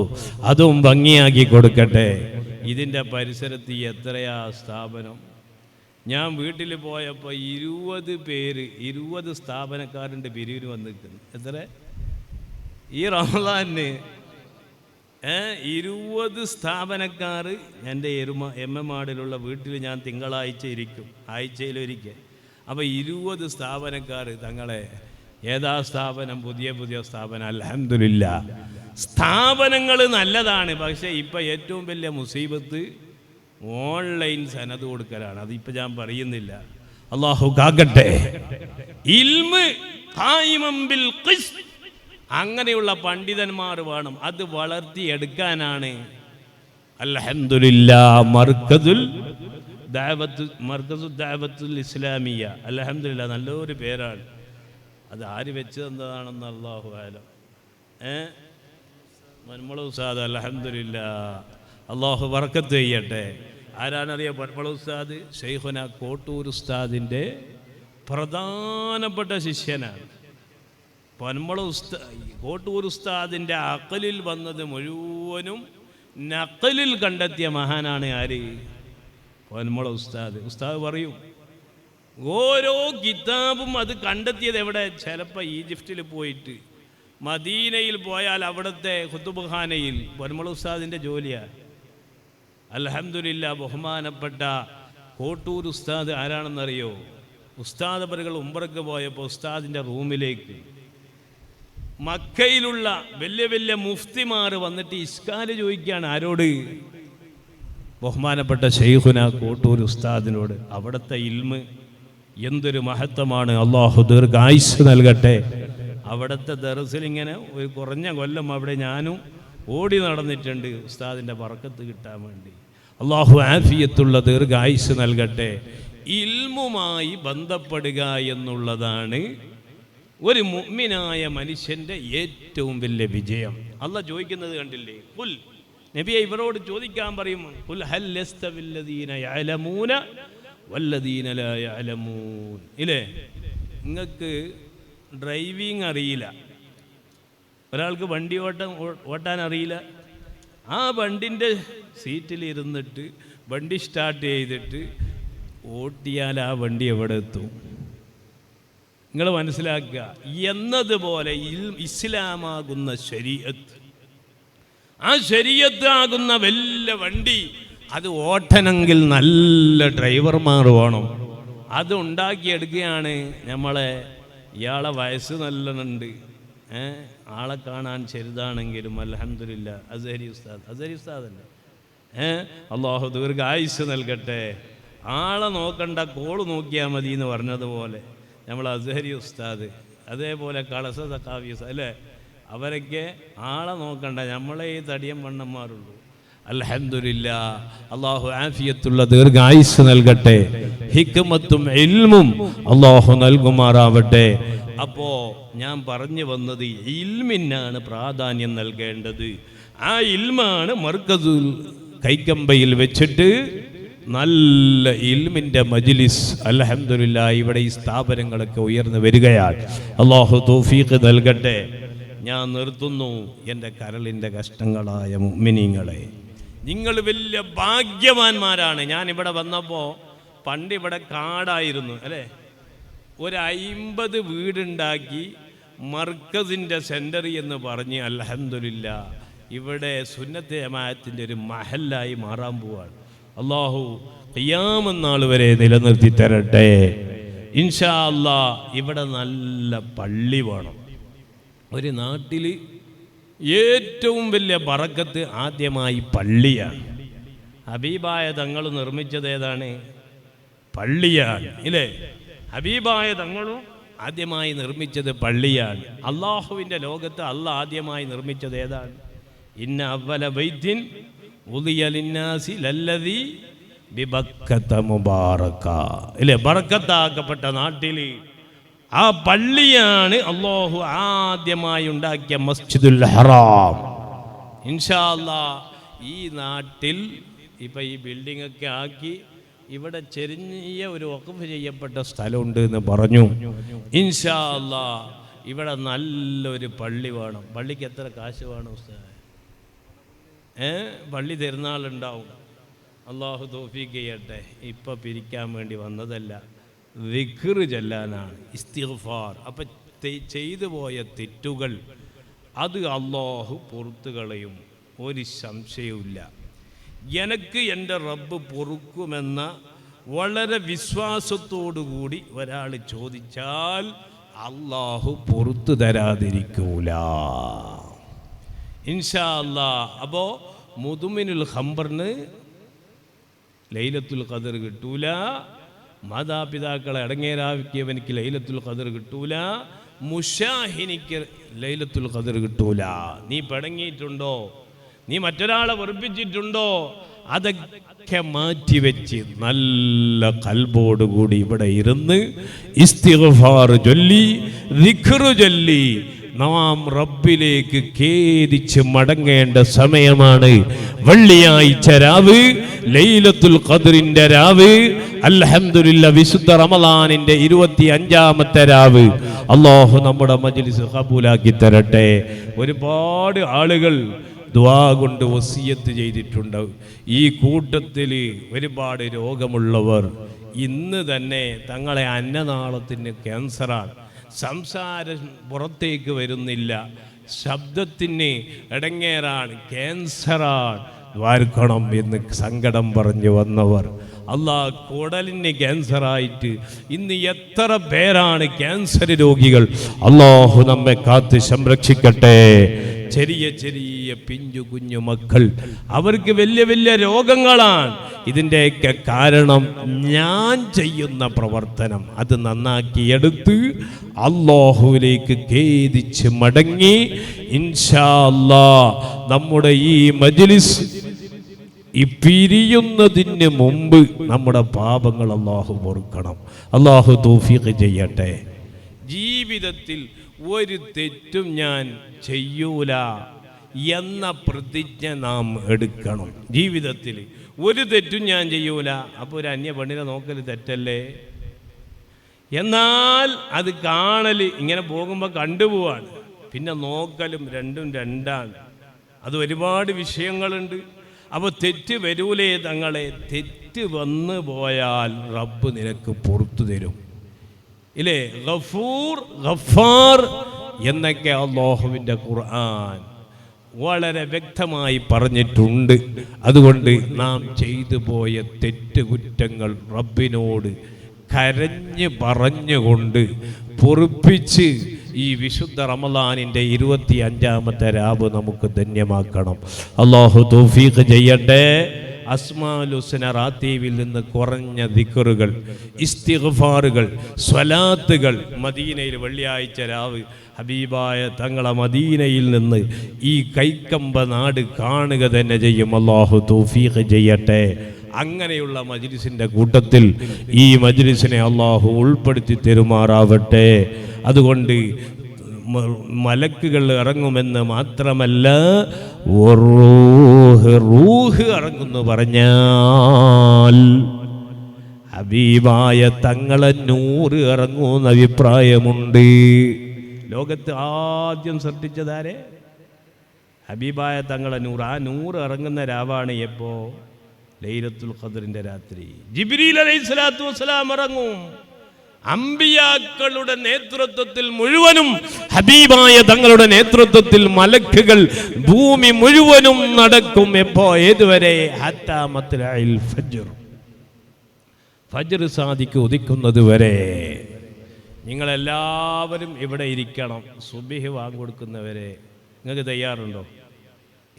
അതും ഭംഗിയാക്കി കൊടുക്കട്ടെ. ഇതിൻ്റെ പരിസരത്ത് എത്രയാ സ്ഥാപനം. ഞാൻ വീട്ടിൽ പോയപ്പോൾ 20 പേര്, 20 സ്ഥാപനക്കാരുണ്ട് പിരിവിന് വന്നിരിക്കുന്നു. എത്ര? ഈ റമളാനിന് 20 സ്ഥാപനക്കാർ എൻ്റെ എമ്മമാടിലുള്ള വീട്ടിൽ ഞാൻ തിങ്കളാഴ്ച ഇരിക്കും, ആഴ്ചയിലൊരിക്കൽ. അപ്പോൾ 20 സ്ഥാപനക്കാർ തങ്ങളെ ഏതാ സ്ഥാപനം? പുതിയ സ്ഥാപനം. അൽഹംദുലില്ലാ, സ്ഥാപനങ്ങൾ നല്ലതാണ്. പക്ഷേ ഇപ്പം ഏറ്റവും വലിയ മുസീബത്ത് ഓൺലൈൻ സനത് കൊടുക്കലാണ്. അതിപ്പോൾ ഞാൻ പറയുന്നില്ല, അല്ലാഹു കാക്കട്ടെ. ഇൽമ് ഖായിമൻ ബിൽ ഖിസ്ത്, അങ്ങനെയുള്ള പണ്ഡിതന്മാർ വേണം. അത് വളർത്തിയെടുക്കാനാണ് അൽഹംദുലില്ലാ മർക്കസുൽ ദഅവത്തുൽ ഇസ്ലാമിയ. അൽഹംദുലില്ലാ, നല്ലൊരു പേരാണ്. അത് ആര് വെച്ച് തന്നതാണെന്ന് അല്ലാഹു ആലം. മൻമള ഉസ്താദ്, അൽഹംദുലില്ലാ, അല്ലാഹു ബർക്കത്ത് ചെയ്യട്ടെ. ആരാണറിയാം മൻമള ഉസ്താദ്? ശൈഖുന കോട്ടൂർ ഉസ്താദിൻ്റെ പ്രധാനപ്പെട്ട ശിഷ്യനാണ്. കോട്ടൂർ ഉസ്താദിൻ്റെ അഖലിൽ വന്നത് മുഴുവനും നഖലിൽ കണ്ടെത്തിയ മഹാനാണ് ആര്? പൊന്മുള ഉസ്താദ്. ഉസ്താദ് പറയും, ഓരോ കിതാബും അത് കണ്ടെത്തിയത് എവിടെ? ചിലപ്പോൾ ഈജിപ്തിൽ പോയിട്ട്, മദീനയിൽ പോയാൽ അവിടുത്തെ ഖുതുബ്ഖാനയിൽ പൊന്മുള ഉസ്താദിൻ്റെ ജോലിയാണ്. അൽഹംദുലില്ലാ, ബഹുമാനപ്പെട്ട കോട്ടൂർ ഉസ്താദ് ആരാണെന്നറിയോ? ഉസ്താദ് അവരുകൾ ഉംറയ്ക്ക് പോയപ്പോൾ ഉസ്താദിൻ്റെ റൂമിലേക്ക് മക്കയിലുള്ള വലിയ വലിയ മുഫ്തിമാർ വന്നിട്ട് ഇസ്കാല് ചോദിക്കുകയാണ്. ആരോട്? ബഹുമാനപ്പെട്ട ശൈഖുന കോട്ടൂർ ഉസ്താദിനോട്. അവിടുത്തെ ഇൽമ് എന്തൊരു മഹത്വമാണ്! അല്ലാഹു ദീർഘായുസ്സ് നൽകട്ടെ. അവിടുത്തെ ദർസിൽ ഇങ്ങനെ ഒരു കുറഞ്ഞ കൊല്ലം അവിടെ ഞാനും ഓടി നടന്നിട്ടുണ്ട് ഉസ്താദിൻ്റെ ബർക്കത്ത് കിട്ടാൻ വേണ്ടി. അല്ലാഹു ആഫിയത്തുള്ള ദീർഘായുസ്സ് നൽകട്ടെ. ഇൽമുമായി ബന്ധപ്പെടുക എന്നുള്ളതാണ് ഒരു മുഅ്മിനായ മനുഷ്യൻ്റെ ഏറ്റവും വലിയ വിജയം. അല്ലാഹ് ചോദിക്കുന്നത് കണ്ടില്ലേ? ഖുൽ, നബിയെ ഇവരോട് ചോദിക്കാൻ പറയും, ഖുൽ ഹൽ യസ്തവില്ലദീന യഅലമൂന വല്ലദീന ലാ യഅലമൂൻ. ഇല്ലേ, നിങ്ങൾക്ക് ഡ്രൈവിംഗ് അറിയില്ല, ഒരാൾക്ക് വണ്ടി ഓട്ടാൻ അറിയില്ല. ആ വണ്ടിൻ്റെ സീറ്റിലിരുന്നിട്ട് വണ്ടി സ്റ്റാർട്ട് ചെയ്തിട്ട് ഓട്ടിയാൽ ആ വണ്ടി എവിടെ എത്തും? നിങ്ങൾ മനസ്സിലാക്കുക. എന്നതുപോലെ ഇസ്ലാമാകുന്ന ശരീഅത്ത്, ആ ശരീഅത്ത് ആകുന്ന വലിയ വണ്ടി, അത് ഓട്ടണമെങ്കിൽ നല്ല ഡ്രൈവർമാർ വേണം. അത് ഉണ്ടാക്കിയെടുക്കുകയാണ് നമ്മളെ. ഇയാളെ വയസ്സ് നല്ലുണ്ട്, ആളെ കാണാൻ ചെറുതാണെങ്കിലും അൽഹംദുലില്ലാ അസ്ഹരി ഉസ്താദല്ലേ, അല്ലാഹു ദീർഘായുസ്സ് നൽകട്ടെ. ആളെ നോക്കണ്ട, കോള് നോക്കിയാൽ മതി എന്ന് പറഞ്ഞതുപോലെ നമ്മൾ അസ്ഹരി ഉസ്താദ്, അതേപോലെ കളസ സഖാഫി അല്ലേ, അവരൊക്കെ ആളെ നോക്കണ്ട, നമ്മളെ ഈ തടിയം വണ്ണന്മാരുള്ളൂ. അൽഹംദുലില്ലാ, അല്ലാഹു ആഫിയത്തുള്ള ദീർഘായുസ്സ് നൽകട്ടെ. ഹിക്മത്തും ഇൽമും അല്ലാഹു നൽകുമാറാവട്ടെ. അപ്പോൾ ഞാൻ പറഞ്ഞു വന്നത്, ഇൽമിനാണ് പ്രാധാന്യം നൽകേണ്ടത്. ആ ഇൽമാണ് മർക്കസുൽ കൈക്കമ്പയിൽ വെച്ചിട്ട് നല്ല ഇൽമിൻ്റെ മജ്ലിസ് അൽഹംദുലില്ലാ ഇവിടെ ഈ സ്ഥാപനങ്ങളൊക്കെ ഉയർന്നു വരികയാണ്. അല്ലാഹു തൗഫീഖ് നൽകട്ടെ. ഞാൻ നിർത്തുന്നു. എൻ്റെ കരളിൻ്റെ കഷ്ടങ്ങളായ മുഅ്മിനീങ്ങളെ, നിങ്ങൾ വലിയ ഭാഗ്യവാന്മാരാണ്. ഞാനിവിടെ വന്നപ്പോൾ പണ്ടിവിടെ കാടായിരുന്നു അല്ലേ, ഒരു 50 വീടുണ്ടാക്കി മർക്കസിൻ്റെ സെൻറ്റർ എന്ന് പറഞ്ഞ് അൽഹംദുലില്ലാ ഇവിടെ സുന്നത്തെ ജമാഅത്തിൻ്റെ ഒരു മഹല്ലായി മാറാൻ പോവാണ്. അല്ലാഹു ഖിയാമത്ത് നാൾ വരെ നിലനിർത്തി തരട്ടെ ഇൻഷാ അല്ലാഹ്. ഇവിടെ നല്ല പള്ളി വേണം. ഒരു നാട്ടിൽ ഏറ്റവും വലിയ ബറക്കത്ത് ആദ്യമായി പള്ളിയാണ്. ഹബീബായ തങ്ങൾ നിർമ്മിച്ചത് ഏതാണ്? പള്ളിയാണ് ഇല്ലേ? ഹബീബായ തങ്ങളും ആദ്യമായി നിർമ്മിച്ചത് പള്ളിയാണ്. അള്ളാഹുവിൻ്റെ ലോകത്ത് അള്ളാഹ് ആദ്യമായി നിർമ്മിച്ചത് ഏതാണ്? ഇന്ന അവ്വല ബൈത്തിൻ ഉദിയ ലിന്നാസി ലല്ലദീ ബിബക്കത മുബാറക. ഇല്ലേ, ബറക്കത്താക്കപ്പെട്ട നാട്ടിൽ ആ പള്ളിയാണ് അല്ലാഹു ആദ്യമായി ഉണ്ടാക്കിയ മസ്ജിദുൽ ഹറാം. ഇൻഷാ അല്ലാഹ് ഈ നാട്ടിൽ ഇപ്പം ഈ ബിൽഡിങ്ങൊക്കെ ആക്കി ഇവിടെ ചെറിയ ഒരു വഖഫ് ചെയ്യപ്പെട്ട സ്ഥലമുണ്ട് എന്ന് പറഞ്ഞു. ഇൻഷാ അല്ലാഹ് ഇവിടെ നല്ലൊരു പള്ളി വേണം. പള്ളിക്ക് എത്ര കാശ് വേണം ഉസ്താദേ? പള്ളി തിരുനാളുണ്ടാവും. അല്ലാഹു തൗഫീഖ് ചെയ്യട്ടെ. ഇപ്പം പിരിക്കാൻ വേണ്ടി വന്നതല്ല, ദിക്ർ ചൊല്ലാനാണ്, ഇസ്തിഗ്ഫാർ. അപ്പം ചെയ്തു പോയ തെറ്റുകൾ അത് അല്ലാഹു പുറത്തു കളയും. ഒരു സംശയവുമില്ല. എനിക്ക് എൻ്റെ റബ്ബ് പൊറുക്കുമെന്ന വളരെ വിശ്വാസത്തോടുകൂടി ഒരാൾ ചോദിച്ചാൽ അള്ളാഹു പൊറുത്തു തരാതിരിക്കൂല ഇൻഷാ അല്ലാഹ്. അപ്പോൾ മുതുമിനുൽ ഖംബറിന് ലൈലത്തുൽ ഖദർ കിട്ടൂല, മാതാപിതാക്കളെ അടങ്ങേരാക്കിയവനിക്ക് ലൈലത്തുൽ ഖദർ കിട്ടൂല, മുഷാഹിനിക്ക് ലൈലത്തുൽ ഖദർ കിട്ടൂല. നീ പിണങ്ങിയിട്ടുണ്ടോ, നീ മറ്റൊരാളെ വെറുപ്പിച്ചിട്ടുണ്ടോ, അതൊക്കെ മാറ്റിവെച്ച് നല്ല ഖൽബോടുകൂടി ഇവിടെ ഇരുന്ന് ഇസ്തിഗ്ഫാർ ചൊല്ലി ദിക്റ് ചൊല്ലി നാം റബ്ബിലേക്ക് ഖേദിച്ച് മടങ്ങേണ്ട സമയമാണ്. വെള്ളിയാഴ്ച രാവ്, ലൈലത്തുൽ ഖദ്റിന്റെ രാവ്, അൽഹംദുലില്ലാഹ് വിശുദ്ധ റമളാനിന്റെ 25-ാമത്തെ രാവ്. അല്ലാഹു നമ്മുടെ മജ്ലിസ് ഖബൂലാക്കി തരട്ടെ. ഒരുപാട് ആളുകൾ ദുആ കൊണ്ട് വസിയത്ത് ചെയ്തിട്ടുണ്ട്. ഈ കൂട്ടത്തിൽ ഒരുപാട് രോഗമുള്ളവർ ഇന്ന് തന്നെ തങ്ങളെ അന്നനാളത്തിന് ക്യാൻസറാണ്, സംസാരം പുറത്തേക്ക് വരുന്നില്ല, ശബ്ദത്തിന് ഇടങ്ങേറാണ്, ക്യാൻസറാണ്, ദ്വാരക്കണം എന്ന് സങ്കടം പറഞ്ഞു വന്നവർ, അല്ലാഹ് കുടലിന് ക്യാൻസറായിട്ട് ഇന്ന് എത്ര പേരാണ് ക്യാൻസർ രോഗികൾ. അല്ലാഹു നമ്മെ കാത്ത് സംരക്ഷിക്കട്ടെ. ചെറിയ ചെറിയ പിഞ്ചു കുഞ്ഞു മക്കൾ, അവർക്ക് വലിയ വലിയ രോഗങ്ങളാണ്. ഇതിൻ്റെയൊക്കെ കാരണം ഞാൻ ചെയ്യുന്ന പ്രവർത്തനം അത് നന്നാക്കിയെടുത്ത് അല്ലാഹുവിലേക്ക് ഖേദിച്ച് മടങ്ങി ഇൻഷാ അല്ലാഹ് നമ്മുടെ ഈ മജ്ലിസ് ഈ പിരിയുന്നതിന് മുമ്പ് നമ്മുടെ പാപങ്ങൾ അല്ലാഹു പൊറുക്കണം. അല്ലാഹു തൗഫീഖ് ചെയ്യട്ടെ. ജീവിതത്തിൽ ഒരു തെറ്റും ഞാൻ ചെയ്യൂല എന്ന പ്രതിജ്ഞ നാം എടുക്കണം. ജീവിതത്തിൽ ഒരു തെറ്റും ഞാൻ ചെയ്യൂല. അപ്പോൾ ഒരു അന്യ പെണ്ണിനെ നോക്കൽ തെറ്റല്ലേ? എന്നാൽ അത് കാണൽ ഇങ്ങനെ പോകുമ്പോൾ കണ്ടുപോവാണ്, പിന്നെ നോക്കലും രണ്ടും രണ്ടാണ്. അത് ഒരുപാട് വിഷയങ്ങളുണ്ട്. അപ്പോൾ തെറ്റ് വരൂലേ തങ്ങളെ? തെറ്റ് വന്നു പോയാൽ റബ്ബ് നിനക്ക് പുറത്തു തരും ഇല്ലേ? ഗഫൂർ ഗഫാർ എന്നൊക്കെ അല്ലാഹുവിൻ്റെ ഖുർആൻ വളരെ വ്യക്തമായി പറഞ്ഞിട്ടുണ്ട്. അതുകൊണ്ട് നാം ചെയ്തു പോയ തെറ്റ് കുറ്റങ്ങൾ റബ്ബിനോട് കരഞ്ഞ് പറഞ്ഞുകൊണ്ട് പൊറുപ്പിച്ച് ഈ വിശുദ്ധ റമളാനിൻ്റെ 25-ാമത്തെ രാവ് നമുക്ക് ധന്യമാക്കണം. അല്ലാഹു തൗഫീഖ് ചെയ്യട്ടെ. അസ്മാഉൽ ഹുസ്ന റാത്തീബിൽ നിന്ന് കുറഞ്ഞ ദിക്റുകൾ, ഇസ്തിഗ്ഫാറുകൾ, സ്വലാത്തുകൾ മദീനയിൽ വെള്ളിയാഴ്ച രാവ് ഹബീബായ തങ്ങളെ മദീനയിൽ നിന്ന് ഈ കൈക്കമ്പ നാട് കാണുക തന്നെ ചെയ്യും. അല്ലാഹു തൗഫീഖ് ചെയ്യട്ടെ. അങ്ങനെയുള്ള മജ്ലിസിൻ്റെ കൂട്ടത്തിൽ ഈ മജ്ലിസിനെ അല്ലാഹു ഉൾപ്പെടുത്തി തരുമാറാവട്ടെ. അതുകൊണ്ട് മലക്കുകൾ ഇറങ്ങുമെന്ന് മാത്രമല്ല, റൂഹ് ഇറങ്ങുന്നു പറഞ്ഞാൽ ഹബീബായ തങ്ങളെ നൂറ് ഇറങ്ങുമെന്ന് അഭിപ്രായമുണ്ട്. ലോകത്ത് ആദ്യം സൃഷ്ടിച്ചതാരെ? ഹബീബായ തങ്ങളെ നൂറ്. ആ നൂറ് ഇറങ്ങുന്ന രാവാണ് എപ്പോ? ലൈലത്തുൽ ഖദ്റിന്റെ രാത്രി. ജിബ്രീൽ അലൈഹിസ്സലാത്തു വസ്സലാം ഇറങ്ങും. അമ്പിയാക്കളുടെ നേതൃത്വത്തിൽ മുഴുവനും, ഹബീബായ തങ്ങളുടെ നേതൃത്വത്തിൽ മലക്കുകൾ ഭൂമി മുഴുവനും നടക്കും. എപ്പോ? ഏതുവരെ? ഹത്താ മത്ലഇൽ ഫജ്ർ. ഫജ്ർ സാദിക്ക് ഉദിക്കുന്നത് വരെ നിങ്ങളെല്ലാവരും ഇവിടെ ഇരിക്കണം. സുബ്ഹി വാങ്ങിക്കൊടുക്കുന്നവരെ. നിങ്ങൾക്ക് തയ്യാറുണ്ടോ?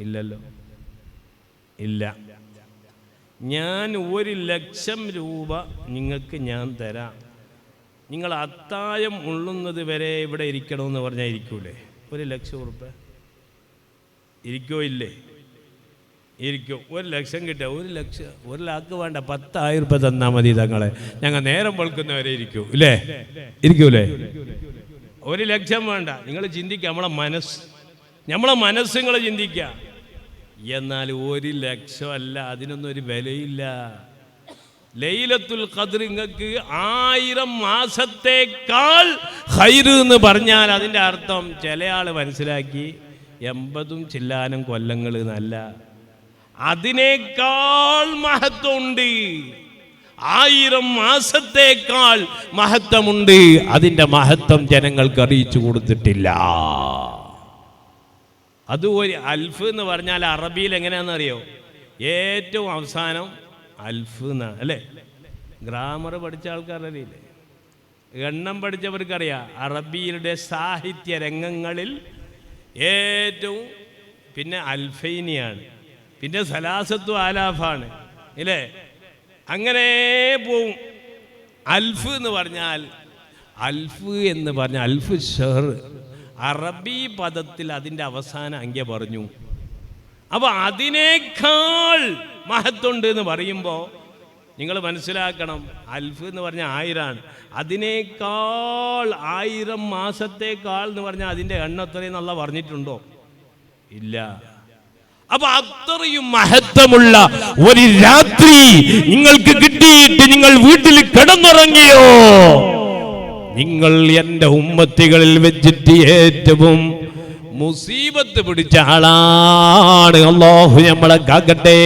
ഇല്ലല്ലോ. ഇല്ല. ഞാൻ 1,00,000 രൂപ നിങ്ങൾക്ക് ഞാൻ തരാം. നിങ്ങൾ അത്തായം ഉള്ളുന്നത് വരെ ഇവിടെ ഇരിക്കണമെന്ന് പറഞ്ഞാൽ ഇരിക്കൂലേ? 1,00,000 ഉറുപ്പ ഇരിക്കോ? ഇല്ലേ? ഇരിക്കും. 1,00,000 കിട്ടുക. 1,00,000 വേണ്ട, 10,000 രൂപ തന്നാൽ മതി തങ്ങളെ. ഞങ്ങൾ നേരം വെളുക്കുന്നവരെ ഇരിക്കൂ. ഇല്ലേ? ഇരിക്കൂലേ? 1,00,000 വേണ്ട. നിങ്ങൾ ചിന്തിക്കുക, നമ്മളെ മനസ്സ് നിങ്ങൾ ചിന്തിക്കുക. എന്നാൽ 1,00,000 അല്ല, അതിനൊന്നും ഒരു വിലയില്ല. ലൈലത്തുൽ ഖദ്ർ നിങ്ങൾക്ക് 1000 മാസത്തേക്കാൾ ഖൈറ് എന്ന് പറഞ്ഞാൽ അതിൻ്റെ അർത്ഥം ചില ആൾ മനസ്സിലാക്കി 80 ചില്ലാനും കൊല്ലങ്ങൾ എന്നല്ല, അതിനേക്കാൾ മഹത്വമുണ്ട്. 1000 മാസത്തേക്കാൾ അത് ഒരു അൽഫ് എന്ന് പറഞ്ഞാൽ അറബിയിൽ എങ്ങനെയാണെന്നറിയോ? ഏറ്റവും അവസാനം അൽഫ് എന്നാണ് അല്ലേ? ഗ്രാമർ പഠിച്ച ആൾക്കാരറിയില്ലേ? എണ്ണം പഠിച്ചവർക്കറിയാം. അറബിയുടെ സാഹിത്യ രംഗങ്ങളിൽ ഏറ്റവും പിന്നെ അൽഫൈനിയാണ്, പിന്നെ സലാസത്തു ആലാഫാണ് ഇല്ലേ? അങ്ങനെ പോവും. അൽഫ് എന്ന് പറഞ്ഞാൽ അൽഫ് ഷഹർ അറബി പദത്തിൽ അതിൻ്റെ അവസാന അങ്ക പറഞ്ഞു. അപ്പൊ അതിനേക്കാൾ മഹത്വമുണ്ട് എന്ന് പറയുമ്പോൾ നിങ്ങൾ മനസ്സിലാക്കണം, അൽഫ് എന്ന് പറഞ്ഞാൽ 1000 അതിനേക്കാൾ 1000 മാസത്തേക്കാൾ എന്ന് പറഞ്ഞാൽ അതിൻ്റെ എണ്ണം എത്രയും നല്ല പറഞ്ഞിട്ടുണ്ടോ? ഇല്ല. അപ്പൊ അത്രയും മഹത്വമുള്ള ഒരു രാത്രി നിങ്ങൾക്ക് കിട്ടിയിട്ട് നിങ്ങൾ വീട്ടിൽ കിടന്നുറങ്ങിയോ? നിങ്ങൾ എൻ്റെ ഉമ്മത്തികളിൽ വെച്ചിട്ട് ഏറ്റവും മുസീബത്ത് പിടിച്ച ആളാണ്. അല്ലാഹു നമ്മളെ കാക്കട്ടെ.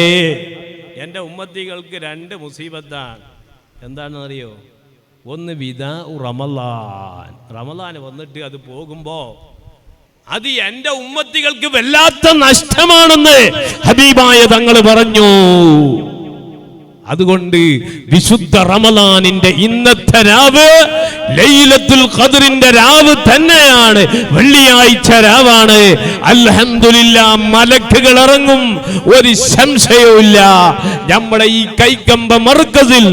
എൻ്റെ ഉമ്മത്തികൾക്ക് 2 മുസീബത്താണ്. എന്താണെന്നറിയോ? ഒന്ന് റമളാൻ വന്നിട്ട് അത് പോകുമ്പോ അത് എൻ്റെ ഉമ്മത്തികൾക്ക് വല്ലാത്ത നഷ്ടമാണെന്ന് ഹബീബായ തങ്ങൾ പറഞ്ഞു. അതുകൊണ്ട് വിശുദ്ധ റമളാനിന്റെ ഇന്നത്തെ രാവ് ലൈലത്തുൽ ഖദ്റിന്റെ രാവ് തന്നെയാണ്, വെള്ളിയാഴ്ച രാവാണ്. അൽഹംദുലില്ലാഹ്, മലക്കുകൾ ഇറങ്ങും, ഒരു സംശയവുമില്ല. നമ്മുടെ ഈ കൈക്കമ്പ മർക്കസിൽ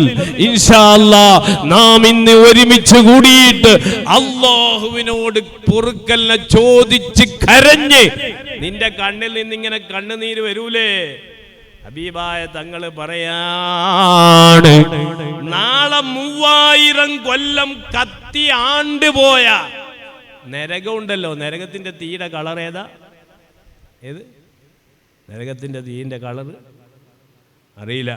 ഇൻഷാ അല്ലാഹ് നാം ഇന്ന് ഒരുമിച്ച് കൂടിയിട്ട് അല്ലാഹുവിനോട് പൊറുക്കലിനെ ചോദിച്ച് കരഞ്ഞ്, നിന്റെ കണ്ണിൽ നിന്നിങ്ങനെ കണ്ണുനീര് വരൂലേ? ഹബീബായ തങ്ങൾ പറയാണ്, നാളെ 3000 കൊല്ലം കത്തി ആണ്ടുപോയ നരകമുണ്ടല്ലോ, നരകത്തിന്റെ തീയുടെ കളർ ഏതാ? ഏത് നരകത്തിന്റെ തീന്റെ കളർ അറിയില്ല.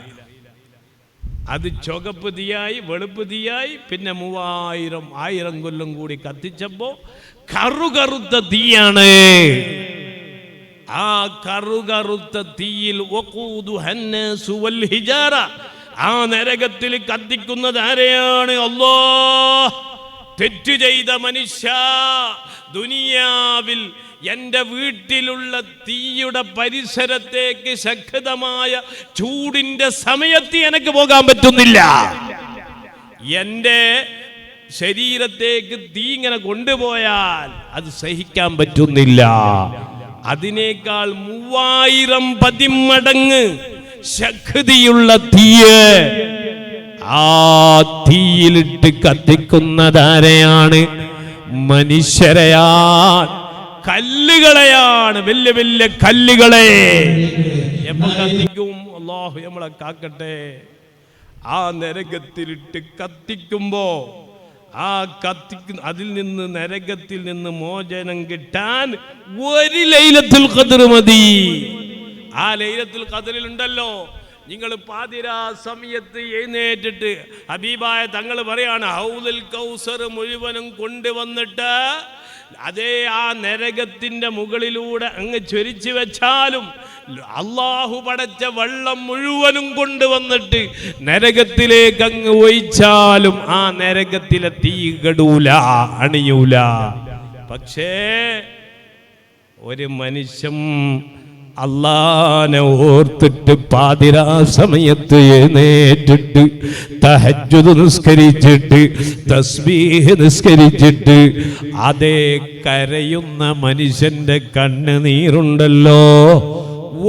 അത് ചുവപ്പ് തീയായി, വെളുപ്പ് തീയായി, പിന്നെ 1000 കൊല്ലം കൂടി കത്തിച്ചപ്പോ കറുകറുത്ത തീയാണ്. ആ കറുകറുത്ത തീയിൽ ആ നരകത്തിൽ കത്തിക്കുന്നത് ആരെയാണ്? അല്ലാഹ്. തെറ്റ് ചെയ്ത മനുഷ്യ, ദുനിയാവിൽ എൻ്റെ വീട്ടിലുള്ള തീയുടെ പരിസരത്തേക്ക് ശക്തമായ ചൂടിന്റെ സമയത്ത് എനിക്ക് പോകാൻ പറ്റുന്നില്ല. എൻ്റെ ശരീരത്തേക്ക് തീ ഇങ്ങനെ കൊണ്ടുപോയാൽ അത് സഹിക്കാൻ പറ്റുന്നില്ല. അതിനേക്കാൾ 3000 പതിന്മടങ്ങ് ശക്തിയുള്ള തീയ് ആ തീയിലിട്ട് കത്തിക്കുന്നതാരെയാണ്? മനുഷ്യരെയാണ്, കല്ലുകളെയാണ്, വലിയ വലിയ കല്ലുകളെ. എപ്പോ കത്തിക്കും? അല്ലാഹു നമ്മളെ കാക്കട്ടെ. ആ നരകത്തിലിട്ട് കത്തിക്കുമ്പോ അതിൽ നിന്ന്, നരകത്തിൽ നിന്ന് മോചനം കിട്ടാൻ ഒരു ലൈലത്തുൽ ഖദ്ർ മതി. ആ ലൈലത്തുൽ ഖദ്റിൽ ഉണ്ടല്ലോ, നിങ്ങൾ പാതിരാ സമയത്ത് എഴുന്നേറ്റിട്ട് ഹബീബായ തങ്ങൾ പറയാണ്, ഹൗലുൽ കൗസർ മുഴുവനും കൊണ്ടുവന്നിട്ട് അതേ ആ നരകത്തിന്റെ മുകളിലൂടെ അങ്ങ് ചൊരിച്ചു വെച്ചാലും, അള്ളാഹു പടച്ച വെള്ളം മുഴുവനും കൊണ്ടുവന്നിട്ട് നരകത്തിലേക്ക് അങ്ങ് ഒഴിച്ചാലും ആ നരകത്തിലെ തീ കെടൂല, അണിയൂല. പക്ഷേ ഒരു മനുഷ്യൻ അല്ലാഹനെ ഓർത്തിട്ട് പാതിരാ സമയത്ത് എഴുന്നേറ്റിട്ട് തഹജ്ജുദ് നിസ്കരിച്ചിട്ട് തസ്ബീഹ് നിസ്കരിച്ചിട്ട് അതേ കരയുന്ന മനുഷ്യന്റെ കണ്ണുനീരുണ്ടല്ലോ,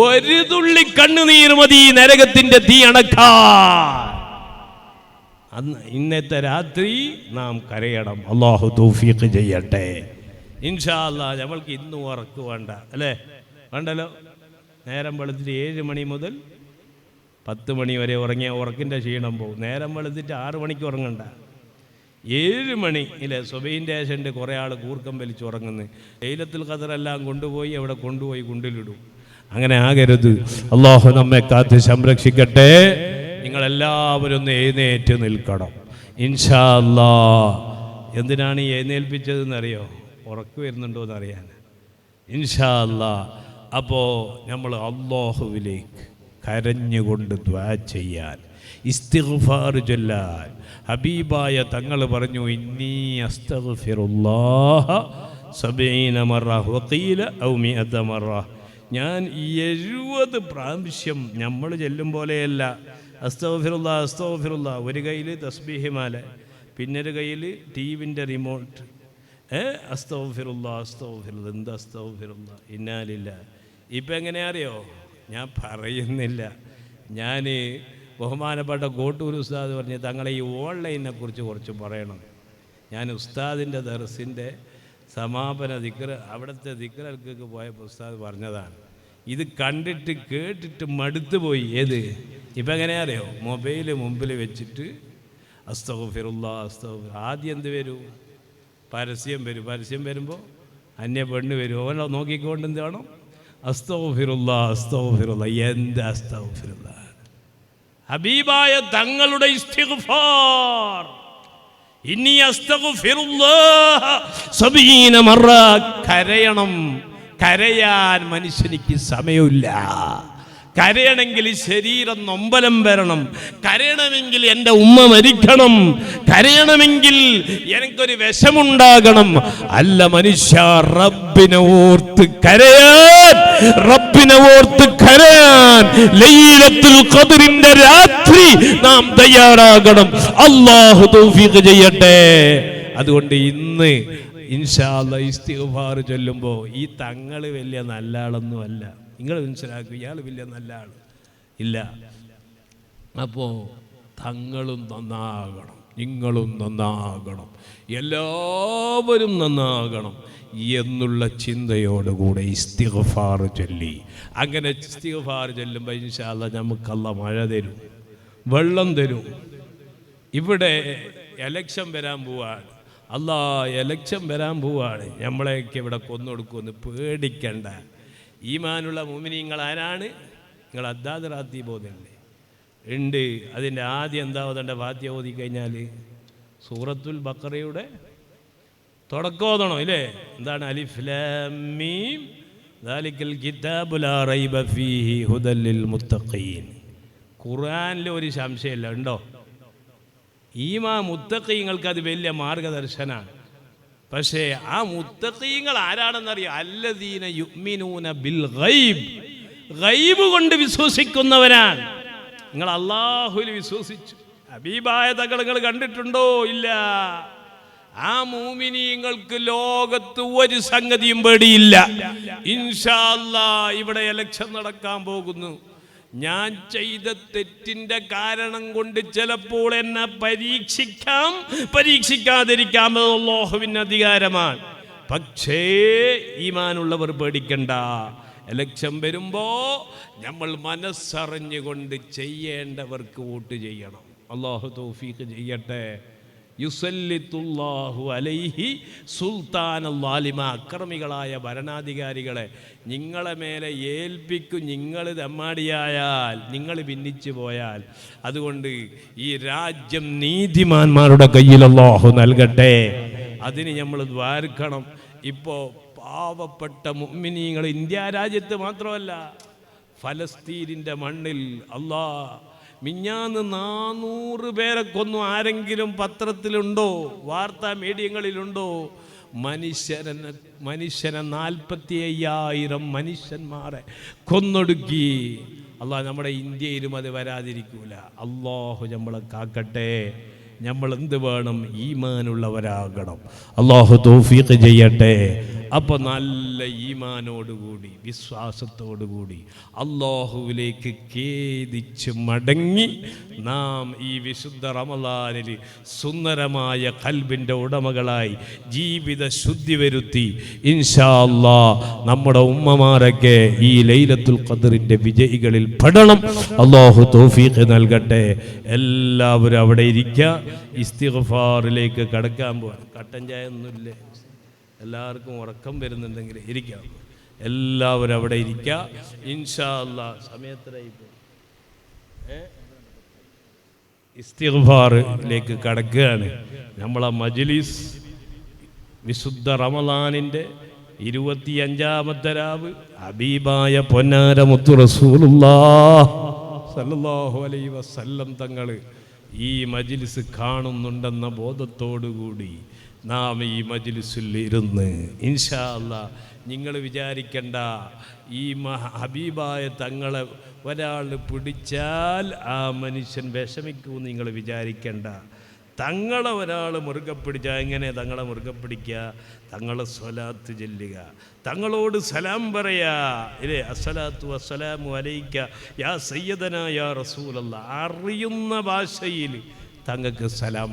ഒരു തുള്ളി കണ്ണുനീർ മതി നരകത്തിന്റെ തീ അണക്കാൻ. ഇന്നത്തെ രാത്രി നാം കരയണം. അല്ലാഹു തൗഫീഖ് ചെയ്യട്ടെ. ഇൻഷാ അല്ലാഹ് നമ്മൾക്ക് ഇന്നും ഉറക്ക് വേണ്ട അല്ലേ? വേണ്ടല്ലോ. നേരം വെളുത്തിട്ട് 7 മണി മുതൽ 10 മണി വരെ ഉറങ്ങിയ ഉറക്കിൻ്റെ ക്ഷീണം പോകും. നേരം വെളുത്തിട്ട് 6 മണിക്ക് ഉറങ്ങണ്ട, 7 മണി ഇല്ലേ? സുബഹിൻ്റെ ശേഷം കുറേ ആൾ കൂർക്കം വലിച്ച് ഉറങ്ങുന്നു. ലൈലത്തുൽ ഖദ്റെല്ലാം കൊണ്ടുപോയി അവിടെ കൊണ്ടുപോയി കുണ്ടിലിടും. അങ്ങനെ ആകരുത്. അല്ലാഹു നമ്മെ കാത്ത് സംരക്ഷിക്കട്ടെ. നിങ്ങളെല്ലാവരും ഒന്ന് എഴുന്നേറ്റ് നിൽക്കണം ഇൻഷാ അല്ലാഹ്. എന്തിനാണ് ഈ എഴുന്നേൽപ്പിച്ചതെന്നറിയോ? ഉറക്ക് വരുന്നുണ്ടോ എന്നറിയാൻ ഇൻഷാ അല്ലാഹ്. അപ്പോൾ നമ്മൾ അല്ലാഹുവിലേക്ക് കരഞ്ഞുകൊണ്ട് ദുആ ചെയ്യാൻ, ഇസ്തിഗ്ഫാർ ചൊല്ലാൻ ഹബീബായ തങ്ങൾ പറഞ്ഞു, ഇന്നി അസ്തഗ്ഫിറുല്ലാഹ 70 മറ വഖീല ഔ 100 മറ. ഞാൻ 70 പ്രാവശ്യം നമ്മൾ ചെല്ലും പോലെയല്ല. അസ്തഗ്ഫിറുല്ലാ അസ്തഗ്ഫിറുല്ലാ. ഒരു കയ്യിൽ തസ്ബീഹ് മാല, പിന്നൊരു കയ്യിൽ ടിവിൻ്റെ റിമോട്ട്. അസ്തഗ്ഫിറുല്ലാ അസ്തഗ്ഫിറുല്ലാ. എന്താ അസ്തഗ്ഫിറുല്ലാ, ഇന്നാലില്ല. ഇപ്പം എങ്ങനെയാ അറിയോ? ഞാൻ പറയുന്നില്ല. ഞാൻ ബഹുമാനപ്പെട്ട കോട്ടൂർ ഉസ്താദ് പറഞ്ഞ് തങ്ങളെ ഈ ഓൺലൈനെ കുറിച്ച് കുറച്ച് പറയണം. ഞാൻ ഉസ്താദിൻ്റെ ദർസിൻ്റെ സമാപന ദിക്ർ, അവിടുത്തെ ദിക്ർക്ക് പോയപ്പോൾ ഉസ്താദ് പറഞ്ഞതാണ്. ഇത് കണ്ടിട്ട് കേട്ടിട്ട് മടുത്തു പോയി. ഏത് ഇപ്പം എങ്ങനെയാ അറിയോ? മൊബൈൽ മുമ്പിൽ വെച്ചിട്ട് അസ്തഗ്ഫിറുല്ലാ അസ്തഗ്ഫിർ. ആദ്യം എന്ത് വരും? പരസ്യം വരും. പരസ്യം വരുമ്പോൾ അന്യ പെണ്ണ് വരും. ഓരോ നോക്കിക്കൊണ്ട് എന്ത് വേണം? അസ്തഗ്ഫിറുല്ലാ അസ്തഗ്ഫിറുല്ലാ. എന്ത് അസ്തഗ്ഫിറുല്ലാ? ഹബീബായ തങ്ങളുടെ ഇസ്തിഗ്ഫാർ. ഇന്നി അസ്തഗ്ഫിറുല്ലാഹ 70 മറ. കരയണം. കരയാൻ മനുഷ്യനിക്ക് സമയമില്ല. കരയണമെങ്കിൽ ശരീരം നൊമ്പലം വരണം. കരയണമെങ്കിൽ എൻ്റെ ഉമ്മ മരിക്കണം. കരയണമെങ്കിൽ എനിക്കൊരു വിഷമുണ്ടാകണം. അല്ല മനുഷ്യ, റബ്ബിനെ ഓർത്ത് കരയാൻ, റബ്ബിനെ ഓർത്ത് കരയാൻ ലൈലത്തുൽ ഖദ്റിന്റെ രാത്രി നാം തയ്യാറാകണം. അല്ലാഹു തൗഫീഖ് ചെയ്യട്ടെ. അതുകൊണ്ട് ഇന്ന് ഇൻഷാ അല്ലാഹ് ഇസ്തിഗ്ഫാർ ചൊല്ലുമ്പോൾ ഈ തങ്ങൾ വലിയ നല്ല ആളൊന്നും അല്ല. നിങ്ങൾ മനസ്സിലാക്കുക, ഇയാൾ വലിയ നല്ല ആൾ ഇല്ല. അപ്പോൾ തങ്ങളും നന്നാകണം, നിങ്ങളും നന്നാകണം, എല്ലാവരും നന്നാകണം എന്നുള്ള ചിന്തയോടുകൂടെ ഇസ്തിഗ്ഫാർ ചൊല്ലി. അങ്ങനെ ഇസ്തിഗ്ഫാർ ചൊല്ലുമ്പോൾ ഇൻഷാ അല്ലാഹ് നമുക്ക് അല്ലാഹ് മഴ തരും, വെള്ളം തരും. ഇവിടെ എലക്ഷൻ വരാൻ പോവാണ്. എലക്ഷൻ വരാൻ പോവാണ്. നമ്മളെയൊക്കെ ഇവിടെ കൊന്നൊടുക്കുമെന്ന് പേടിക്കണ്ട. ഈമാനുള്ള മുഅ്മിനീങ്ങൾ ആരാണ്? നിങ്ങൾ അദ്ദാദ് റാത്തി ബോധല്ലേ ഉണ്ട്. അതിൻ്റെ ആദ്യം എന്താ ഓതേണ്ട? ഫാത്തിഹ ഓതി കഴിഞ്ഞാൽ സൂറത്തുൽ ബഖറയുടെ തുടക്കം ഓതണം ഇല്ലേ? എന്താണ്? അലിഫ് ലാം മീം ദാലിക്കൽ കിതാബു ലാ റൈബ ഫീഹി ഹുദൽ ലിൽ മുത്തഖീൻ. ഖുർആനിൽ ഒരു സംശയമില്ല. ഉണ്ടോ? മുത്തഖീങ്ങൾക്ക് അത് വലിയ മാർഗദർശനാണ്. പക്ഷേ ആ മുത്തഖീങ്ങൾ ആരാണെന്നറിയാം? അല്ലദീന യുഅ്മിനൂന ബിൽ ഗൈബ്. ഗൈബ് കൊണ്ട് വിശ്വസിക്കുന്നവരാണ്. നിങ്ങൾ അല്ലാഹുവിൽ വിശ്വസിച്ചു. ഹബീബായ തങ്ങൾ നിങ്ങൾ കണ്ടിട്ടുണ്ടോ? ഇല്ല. ആ മുഅ്മിനീങ്ങൾക്ക് ലോകത്ത് ഒരു സംഗതിയും പേടിയില്ല. ഇൻഷാ അല്ലാഹ് ഇവിടെ ഇലക്ഷൻ നടക്കാൻ പോകുന്നു. ഞാൻ ചെയ്ത തെറ്റിന്റെ കാരണം കൊണ്ട് ചിലപ്പോൾ എന്നെ പരീക്ഷിക്കാം, പരീക്ഷിക്കാതിരിക്കാം. അല്ലാഹുവിന്റെ അധികാരമാണ്. പക്ഷേ ഈമാനുള്ളവർ പേടിക്കണ്ട. ഇലക്ഷൻ വരുമ്പോ നമ്മൾ മനസ്സറിഞ്ഞുകൊണ്ട് ചെയ്യേണ്ടവർക്ക് വോട്ട് ചെയ്യണം. അല്ലാഹു തൗഫീഖ് ചെയ്യട്ടെ. യുസല്ലിത്തുല്ലാഹു അലൈഹി സുൽത്താനൽ ളാലിമ. അക്രമികളായ ഭരണാധികാരികളെ നിങ്ങളെ മേലെ ഏൽപ്പിക്കും. നിങ്ങൾ തെമ്മാടിയായാൽ, നിങ്ങൾ ഭിന്നിച്ചു പോയാൽ. അതുകൊണ്ട് ഈ രാജ്യം നീതിമാന്മാരുടെ കയ്യിൽ അല്ലാഹു നൽകട്ടെ. അതിന് നമ്മൾ ദ്വാരക്കണം. ഇപ്പോൾ പാവപ്പെട്ട മുഅ്മിനീങ്ങൾ ഇന്ത്യ രാജ്യത്ത് മാത്രമല്ല, ഫലസ്തീനിൻ്റെ മണ്ണിൽ മിഞ്ഞാന്ന് 400 പേരെ കൊന്നു. ആരെങ്കിലും പത്രത്തിലുണ്ടോ? വാർത്താ മീഡിയങ്ങളിലുണ്ടോ? മനുഷ്യനെ 45,000 മനുഷ്യന്മാരെ കൊന്നൊടുക്കി. നമ്മുടെ ഇന്ത്യയിലും അത് വരാതിരിക്കൂല. അല്ലാഹു നമ്മളെ കാക്കട്ടെ. നമ്മൾ എന്ത് വേണം? ഈമാനുള്ളവരാകണം. അല്ലാഹു തൗഫീഖ് ചെയ്യട്ടെ. അപ്പോൾ നല്ല ഈമാനോടുകൂടി വിശ്വാസത്തോടുകൂടി അല്ലാഹുവിലേക്ക് ഖേദിച്ച് മടങ്ങി നാം ഈ വിശുദ്ധ റമളാനിൽ സുന്ദരമായ ഖൽബിൻ്റെ ഉടമകളായി ജീവിത ശുദ്ധി വരുത്തി ഇൻഷാ അല്ലാഹ് നമ്മുടെ ഉമ്മമാരൊക്കെ ഈ ലൈലത്തുൽ ഖദ്റിൻ്റെ വിജയികളിൽ പെടണം. അല്ലാഹു തൗഫീഖ് നൽകട്ടെ. എല്ലാവരും അവിടെ ഇരിക്കുക. ഇസ്തിഗ്ഫാറിലേക്ക് കടക്കാൻ പോവാൻ. കട്ടൻ ചായ ഒന്നുമില്ലേ? എല്ലാവർക്കും ഉറക്കം വരുന്നുണ്ടെങ്കിൽ ഇരിക്കാം. എല്ലാവരും അവിടെ ഇരിക്കുക. ഇൻഷാ അല്ലാഹ് സമയത്തിലായി ഇസ്തിഗ്ഫാറിലേക്ക് കടക്കുകയാണ്. നമ്മളെ മജ്ലിസ് വിശുദ്ധ റമളാനിൻ്റെ 25-ാമത്തെ രാവ് ഹബീബായ പൊന്നാര മുത്തു റസൂലുള്ളാഹി സ്വല്ലല്ലാഹു അലൈഹി വസല്ലം തങ്ങൾ ഈ മജ്ലിസ് കാണുന്നുണ്ടെന്ന ബോധത്തോടുകൂടി നാം ഈ മജ്ലിസിൽ ഇരുന്ന് ഇൻഷാ അല്ലാഹ് നിങ്ങൾ വിചാരിക്കണ്ട ഈ ഹബീബായ തങ്ങളെ ഒരാൾ പിടിച്ചാൽ ആ മനുഷ്യൻ വിഷമിക്കുമെന്ന് നിങ്ങൾ വിചാരിക്കണ്ട. തങ്ങളെ ഒരാൾ മുറുകെ പിടിച്ചാൽ എങ്ങനെ തങ്ങളെ മുറുകെ പിടിക്കുക? തങ്ങളെ സ്വലാത്ത് ചൊല്ലുക, തങ്ങളോട് സലാം പറയാ. ഇല്ലേ, അസ്സലാത്തു വസ്സലാമു അലൈക യാ സയ്യിദനാ യാ റസൂലല്ലാഹ്. അറിയുന്ന ഭാഷയിൽ തങ്ങൾക്ക് സലാം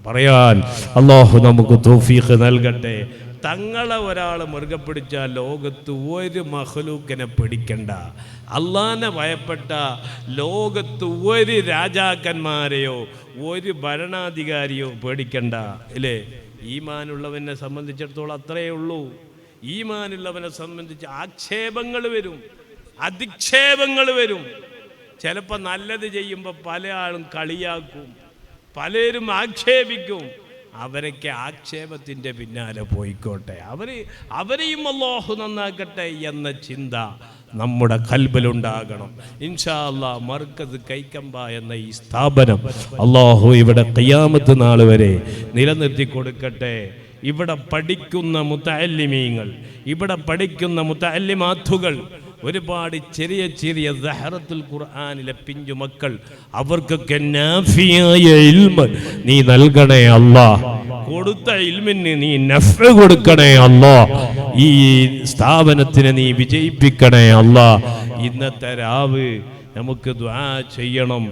പറയാൻ അല്ലാഹു നമുക്ക് തൗഫീഖ് നൽകട്ടെ. തങ്ങളെ ഒരാൾ മുറുകെ പിടിച്ചാൽ ലോകത്ത് ഒരു മഖ്ലൂക്കിനെ പിടിക്കണ്ട. അള്ളാനെ ഭയപ്പെട്ട ലോകത്ത് ഒരു രാജാക്കന്മാരെയോ ഒരു ഭരണാധികാരിയോ പേടിക്കണ്ട. ഇല്ലേ, ഈമാനുള്ളവനെ സംബന്ധിച്ചിടത്തോളം അത്രയേ ഉള്ളൂ. ഈമാനുള്ളവനെ സംബന്ധിച്ച് ആക്ഷേപങ്ങൾ വരും, അധിക്ഷേപങ്ങൾ വരും. ചിലപ്പോൾ നല്ലത് ചെയ്യുമ്പോൾ പല ആളും കളിയാക്കും, പലരും ആക്ഷേപിക്കും. അവരൊക്കെ ആക്ഷേപത്തിൻ്റെ പിന്നാലെ പോയിക്കോട്ടെ, അവരെയും അല്ലാഹു നന്നാക്കട്ടെ എന്ന ചിന്ത നമ്മുടെ ഖൽബിലുണ്ടാകണം. ഇൻഷാ അല്ലാഹ് മർക്കസ് കൈക്കമ്പ എന്ന ഈ സ്ഥാപനം അല്ലാഹു ഇവിടെ ഖിയാമത്ത് നാൾ വരെ നിലനിർത്തി കൊടുക്കട്ടെ. ഇവിടെ പഠിക്കുന്ന മുതഅല്ലിമീങ്ങൾ, ഇവിടെ പഠിക്കുന്ന മുതഅല്ലിമാത്തുകൾ, ഒരുപാട് ചെറിയ ചെറിയ സഹറത്തുൽ ഖുർആനിലെ പിഞ്ചു മക്കൾ, അവർക്കൊക്കെ നാഫിയായ ഇൽമ നീ നൽകണേ അല്ലാഹ്. കൊടുത്ത ഇൽമിന് നീ നഫ്അ കൊടുക്കണേ അല്ലാഹ്. ഈ സ്ഥാപനത്തിനെ നീ വിജയിപ്പിക്കണേ അല്ലാഹ്. ഇന്നത്തെ രാവ് നമുക്ക് ദുആ ചെയ്യണം.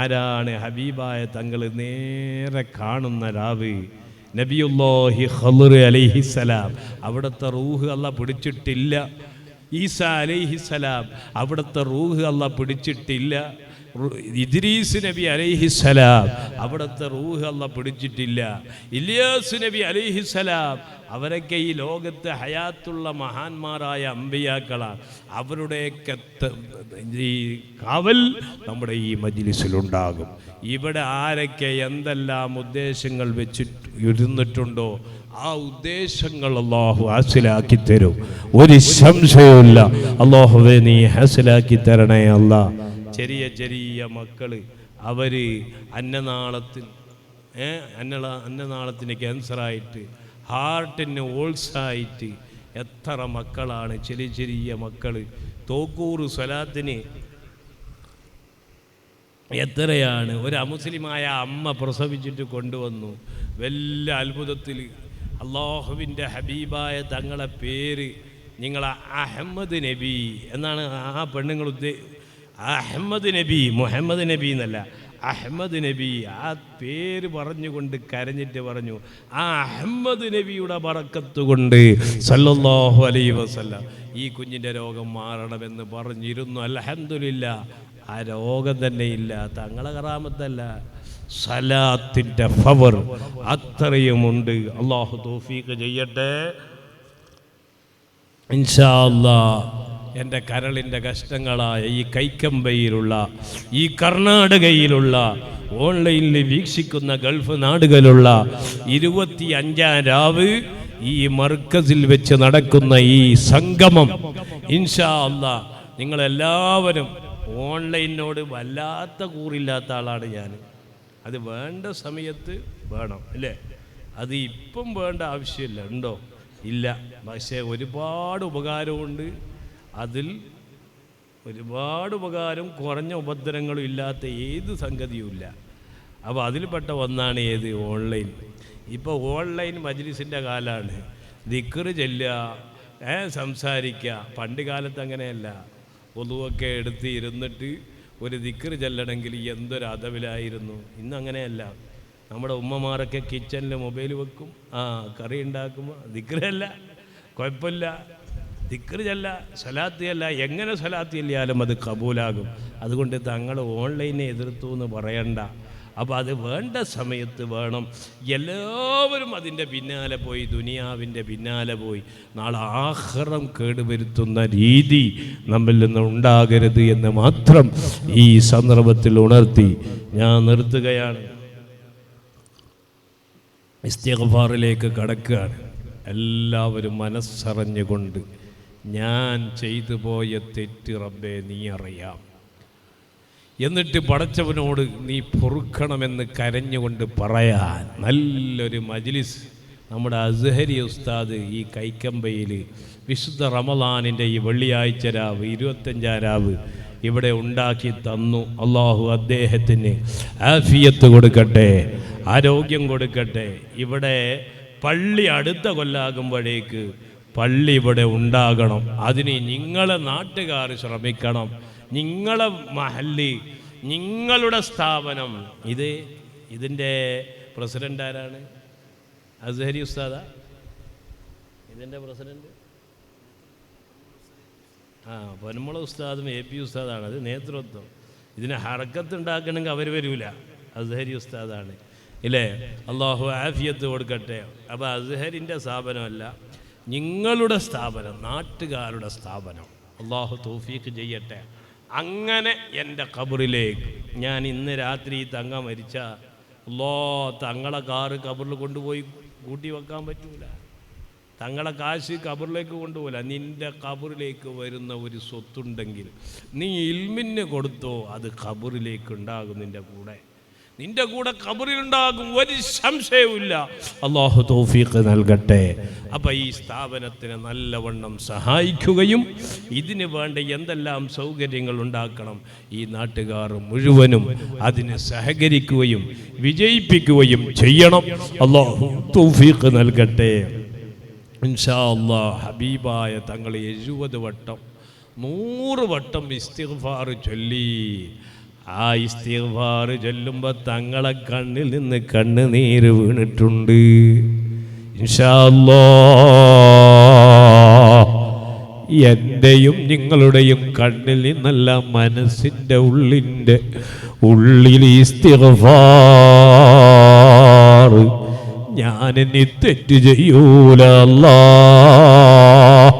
ആരാണ് ഹബീബായ തങ്ങൾ നേരെ കാണുന്ന രാവ്? നബിയുല്ലാഹി ഖളർ അലൈഹിസ്സലാം, അവിടുത്തെ റൂഹ് അല്ലാഹ് പിടിച്ചിട്ടില്ല. ഈസാ അലൈഹിസ്സലാം, അവിടുത്തെ റൂഹ് അല്ലാഹ് പിടിച്ചിട്ടില്ല. ഇദ്രീസ് നബി അലൈഹിസ്സലാം, അവിടുത്തെ റൂഹ് അല്ലാഹ് പിടിച്ചിട്ടില്ല. ഇല്യാസ് നബി അലൈഹിസ്സലാം, അവരൊക്കെ ഈ ലോകത്ത് ഹയാത്തുള്ള മഹാന്മാരായ അമ്പിയാക്കളാണ്. അവരുടെയൊക്കെ ഈ കാവൽ നമ്മുടെ ഈ മജ്ലിസിലുണ്ടാകും. ഇവിടെ ആരൊക്കെ എന്തെല്ലാം ഉദ്ദേശങ്ങൾ ഇരുന്നിട്ടുണ്ടോ ആ ഉദ്ദേശങ്ങൾ അല്ലാഹു ഹാസിലാക്കി തരും, ഒരു സംശയവുമില്ല. അല്ലാഹുവേ നീ ഹാസിലാക്കി തരണേ അല്ലാഹ്. ചെറിയ ചെറിയ മക്കള് അവര് അന്നനാളത്തിന് ക്യാൻസറായിട്ട്, ഹാർട്ടിന് ഓൾസായിട്ട് എത്ര മക്കളാണ്, ചെറിയ ചെറിയ മക്കൾ. തോക്കൂർ സ്വലാത്തിന് എത്രയാണ് ഒരു അമുസ്ലിമായ അമ്മ പ്രസവിച്ചിട്ട് കൊണ്ടുവന്നു. വലിയ അത്ഭുതത്തിൽ അള്ളാഹുവിൻ്റെ ഹബീബായ തങ്ങളെ പേര് നിങ്ങൾ അഹമ്മദ് നബി എന്നാണ് ആ പെണ്ണുങ്ങൾ അഹമ്മദ് നബി, മുഹമ്മദ് നബി എന്നല്ല, അഹമ്മദ് നബി. ആ പേര് പറഞ്ഞുകൊണ്ട് കരഞ്ഞിട്ട് പറഞ്ഞു, ആ അഹമ്മദ് നബിയുടെ ബറക്കത്ത് കൊണ്ട് സല്ലല്ലാഹു അലൈഹി വസല്ലം ഈ കുഞ്ഞിൻ്റെ രോഗം മാറണമെന്ന് പറഞ്ഞിരുന്നു. അൽഹംദുലില്ലാഹ്, ആ രോഗം തന്നെ ഇല്ല. തങ്ങളെ കറാമത്തല്ല, സലാത്തിൻ്റെ പവർ അത്രയുമുണ്ട്. അല്ലാഹു തൗഫീഖ് ചെയ്യട്ടെ ഇൻഷാ അല്ലാഹ്. എൻ്റെ കരളിൻ്റെ കഷ്ടങ്ങളായ ഈ കൈക്കമ്പയിലുള്ള, ഈ കർണാടകയിലുള്ള, ഓൺലൈനിൽ വീക്ഷിക്കുന്ന ഗൾഫ് നാടുകളിലുള്ള 25-ാം രാവ് ഈ മർക്കസിൽ വെച്ച് നടക്കുന്ന ഈ സംഗമം ഇൻഷാ അല്ലാഹ്, നിങ്ങളെല്ലാവരും ഓൺലൈനോട് വല്ലാത്ത കൂറില്ലാത്ത ആളാണ് ഞാൻ. അത് വേണ്ട സമയത്ത് വേണം, അല്ലേ? അത് ഇപ്പം വേണ്ട ആവശ്യമില്ല, ഉണ്ടോ? ഇല്ല. പക്ഷേ ഒരുപാട് ഉപകാരമുണ്ട് അതിൽ, ഒരുപാട് ഉപകാരം, കുറഞ്ഞ ഉപദ്രവങ്ങളും ഇല്ലാത്ത ഏത് സംഗതിയുമില്ല. അപ്പോൾ അതിൽപ്പെട്ട ഒന്നാണ് ഏത്? ഓൺലൈൻ. ഇപ്പോൾ ഓൺലൈൻ മജ്ലിസിൻ്റെ കാലമാണ്. ദിക്ർ ചൊല്ലുക, സംസാരിക്കുക. പണ്ട് കാലത്ത് അങ്ങനെയല്ല. ഒളുവൊക്കെ എടുത്ത് ഇരുന്നിട്ട് ഒരു ദിക്ർ ചൊല്ലണമെങ്കിൽ എന്തൊരു അതവിലായിരുന്നു. ഇന്നങ്ങനെയല്ല. നമ്മുടെ ഉമ്മമാരൊക്കെ കിച്ചണിൽ മൊബൈൽ വെക്കും, കറി ഉണ്ടാക്കുമ്പോൾ ദിക്റല്ല, കുഴപ്പമില്ല, ദിക്ർ ചൊല്ല, സ്വലാത്ത് ചൊല്ല. എങ്ങനെ സ്വലാത്ത് ചൊല്ലിയാലും അത് കബൂലാകും. അതുകൊണ്ട് തങ്ങൾ ഓൺലൈനെ എതിർത്തു എന്ന് പറയണ്ട. അപ്പോൾ അത് വേണ്ട സമയത്ത് വേണം. എല്ലാവരും അതിൻ്റെ പിന്നാലെ പോയി, ദുനിയാവിൻ്റെ പിന്നാലെ പോയി നാളെ ആഖിറം കേടുവരുത്തുന്ന രീതി നമ്മിൽ നിന്ന് ഉണ്ടാകരുത് എന്ന് മാത്രം ഈ സന്ദർഭത്തിൽ ഉണർത്തി ഞാൻ നിർത്തുകയാണ്. ഇസ്തിഗ്ഫാറിലേക്ക് കടക്കുകയാണ്. എല്ലാവരും മനസ്സറിഞ്ഞുകൊണ്ട് ഞാൻ ചെയ്തു പോയ തെറ്റ് റബ്ബേ നീ അറിയാം, എന്നിട്ട് പടച്ചവനോട് നീ പൊറുക്കണമെന്ന് കരഞ്ഞുകൊണ്ട് പറയാൻ നല്ലൊരു മജ്ലിസ് നമ്മുടെ അസ്ഹരി ഉസ്താദ് ഈ കൈക്കമ്പയിൽ വിശുദ്ധ റമളാനിൻ്റെ ഈ വെള്ളിയാഴ്ച രാവ് 25-ാം രാവ് ഇവിടെ ഉണ്ടാക്കി തന്നു. അള്ളാഹു അദ്ദേഹത്തിന് ആഫിയത്ത് കൊടുക്കട്ടെ, ആരോഗ്യം കൊടുക്കട്ടെ. ഇവിടെ പള്ളി അടുത്ത കൊല്ലാകുമ്പോഴേക്ക് പള്ളി ഇവിടെ ഉണ്ടാകണം. അതിന് നിങ്ങളെ നാട്ടുകാർ ശ്രമിക്കണം. നിങ്ങളെ മഹല്ലി, നിങ്ങളുടെ സ്ഥാപനം. ഇതിൻ്റെ പ്രസിഡൻ്റ് ആരാണ്? അസ്ഹരി ഉസ്താദാ ഇതിൻ്റെ പ്രസിഡന്റ്? പൊന്മുള ഉസ്താദും AP ഉസ്താദാണ് അത് നേതൃത്വം. ഇതിന് ഹർക്കത്ത് ഉണ്ടാക്കണമെങ്കിൽ അവർ വരൂല, അസ്ഹരി ഉസ്താദാണ് ഇല്ലേ? അള്ളാഹു ആഫിയത്ത് കൊടുക്കട്ടെ. അപ്പോൾ അസ്ഹരിൻ്റെ സ്ഥാപനമല്ല, നിങ്ങളുടെ സ്ഥാപനം, നാട്ടുകാരുടെ സ്ഥാപനം. അള്ളാഹു തൗഫീഖ് ചെയ്യട്ടെ. അങ്ങനെ എൻ്റെ ഖബറിലേക്ക് ഞാൻ ഇന്ന് രാത്രി തങ്ങ മരിച്ച തങ്ങളെ കാറ് ഖബറിൽ കൊണ്ടുപോയി കൂട്ടി വെക്കാൻ പറ്റൂല. തങ്ങളെ കാശ് ഖബറിലേക്ക് കൊണ്ടുപോകില്ല. നിൻ്റെ ഖബറിലേക്ക് വരുന്ന ഒരു സ്വത്തുണ്ടെങ്കിൽ നീ ഇൽമിന് കൊടുത്തോ, അത് ഖബറിലേക്ക് ഉണ്ടാകും. നിൻ്റെ കൂടെ ഖബറിലുണ്ടാകും, ഒരു സംശയവുമില്ല. അല്ലാഹു തൗഫീഖ് നൽകട്ടെ. അപ്പം ഈ സ്ഥാപനത്തിനെ നല്ലവണ്ണം സഹായിക്കുകയും ഇതിന് വേണ്ട എന്തെല്ലാം സൗകര്യങ്ങൾ ഉണ്ടാക്കണം ഈ നാട്ടുകാർ മുഴുവനും അതിന് സഹകരിക്കുകയും വിജയിപ്പിക്കുകയും ചെയ്യണം. അല്ലാഹു തൗഫീഖ് നൽകട്ടെ. ഇൻഷാ അല്ലാഹ് ഹബീബായ തങ്ങൾ 70 വട്ടം 100 വട്ടം ഇസ്തിഗ്ഫാർ ചൊല്ലി. ആ ഇസ്തിഗ്ഫാർ ചൊല്ലുമ്പോൾ തങ്ങളെ കണ്ണിൽ നിന്ന് കണ്ണുനീര് വീണിട്ടുണ്ട്. ഇൻഷാ അല്ലാഹ് എൻ്റെയും നിങ്ങളുടെയും കണ്ണിൽ നിന്നല്ല, മനസ്സിൻ്റെ ഉള്ളിൽ ഇസ്തിഗ്ഫാർ. ഞാനിനി തെറ്റ് ചെയ്യൂല അല്ലാഹ്,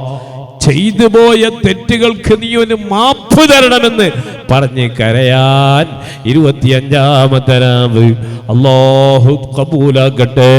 ചെയ്തു പോയ തെറ്റുകൾക്ക് നീ ഒരു മാപ്പ് തരണമെന്ന് പറഞ്ഞ് കരയാൻ 25-ാമത്തെ രാവ് അല്ലാഹു ഖബൂലാക്കട്ടെ.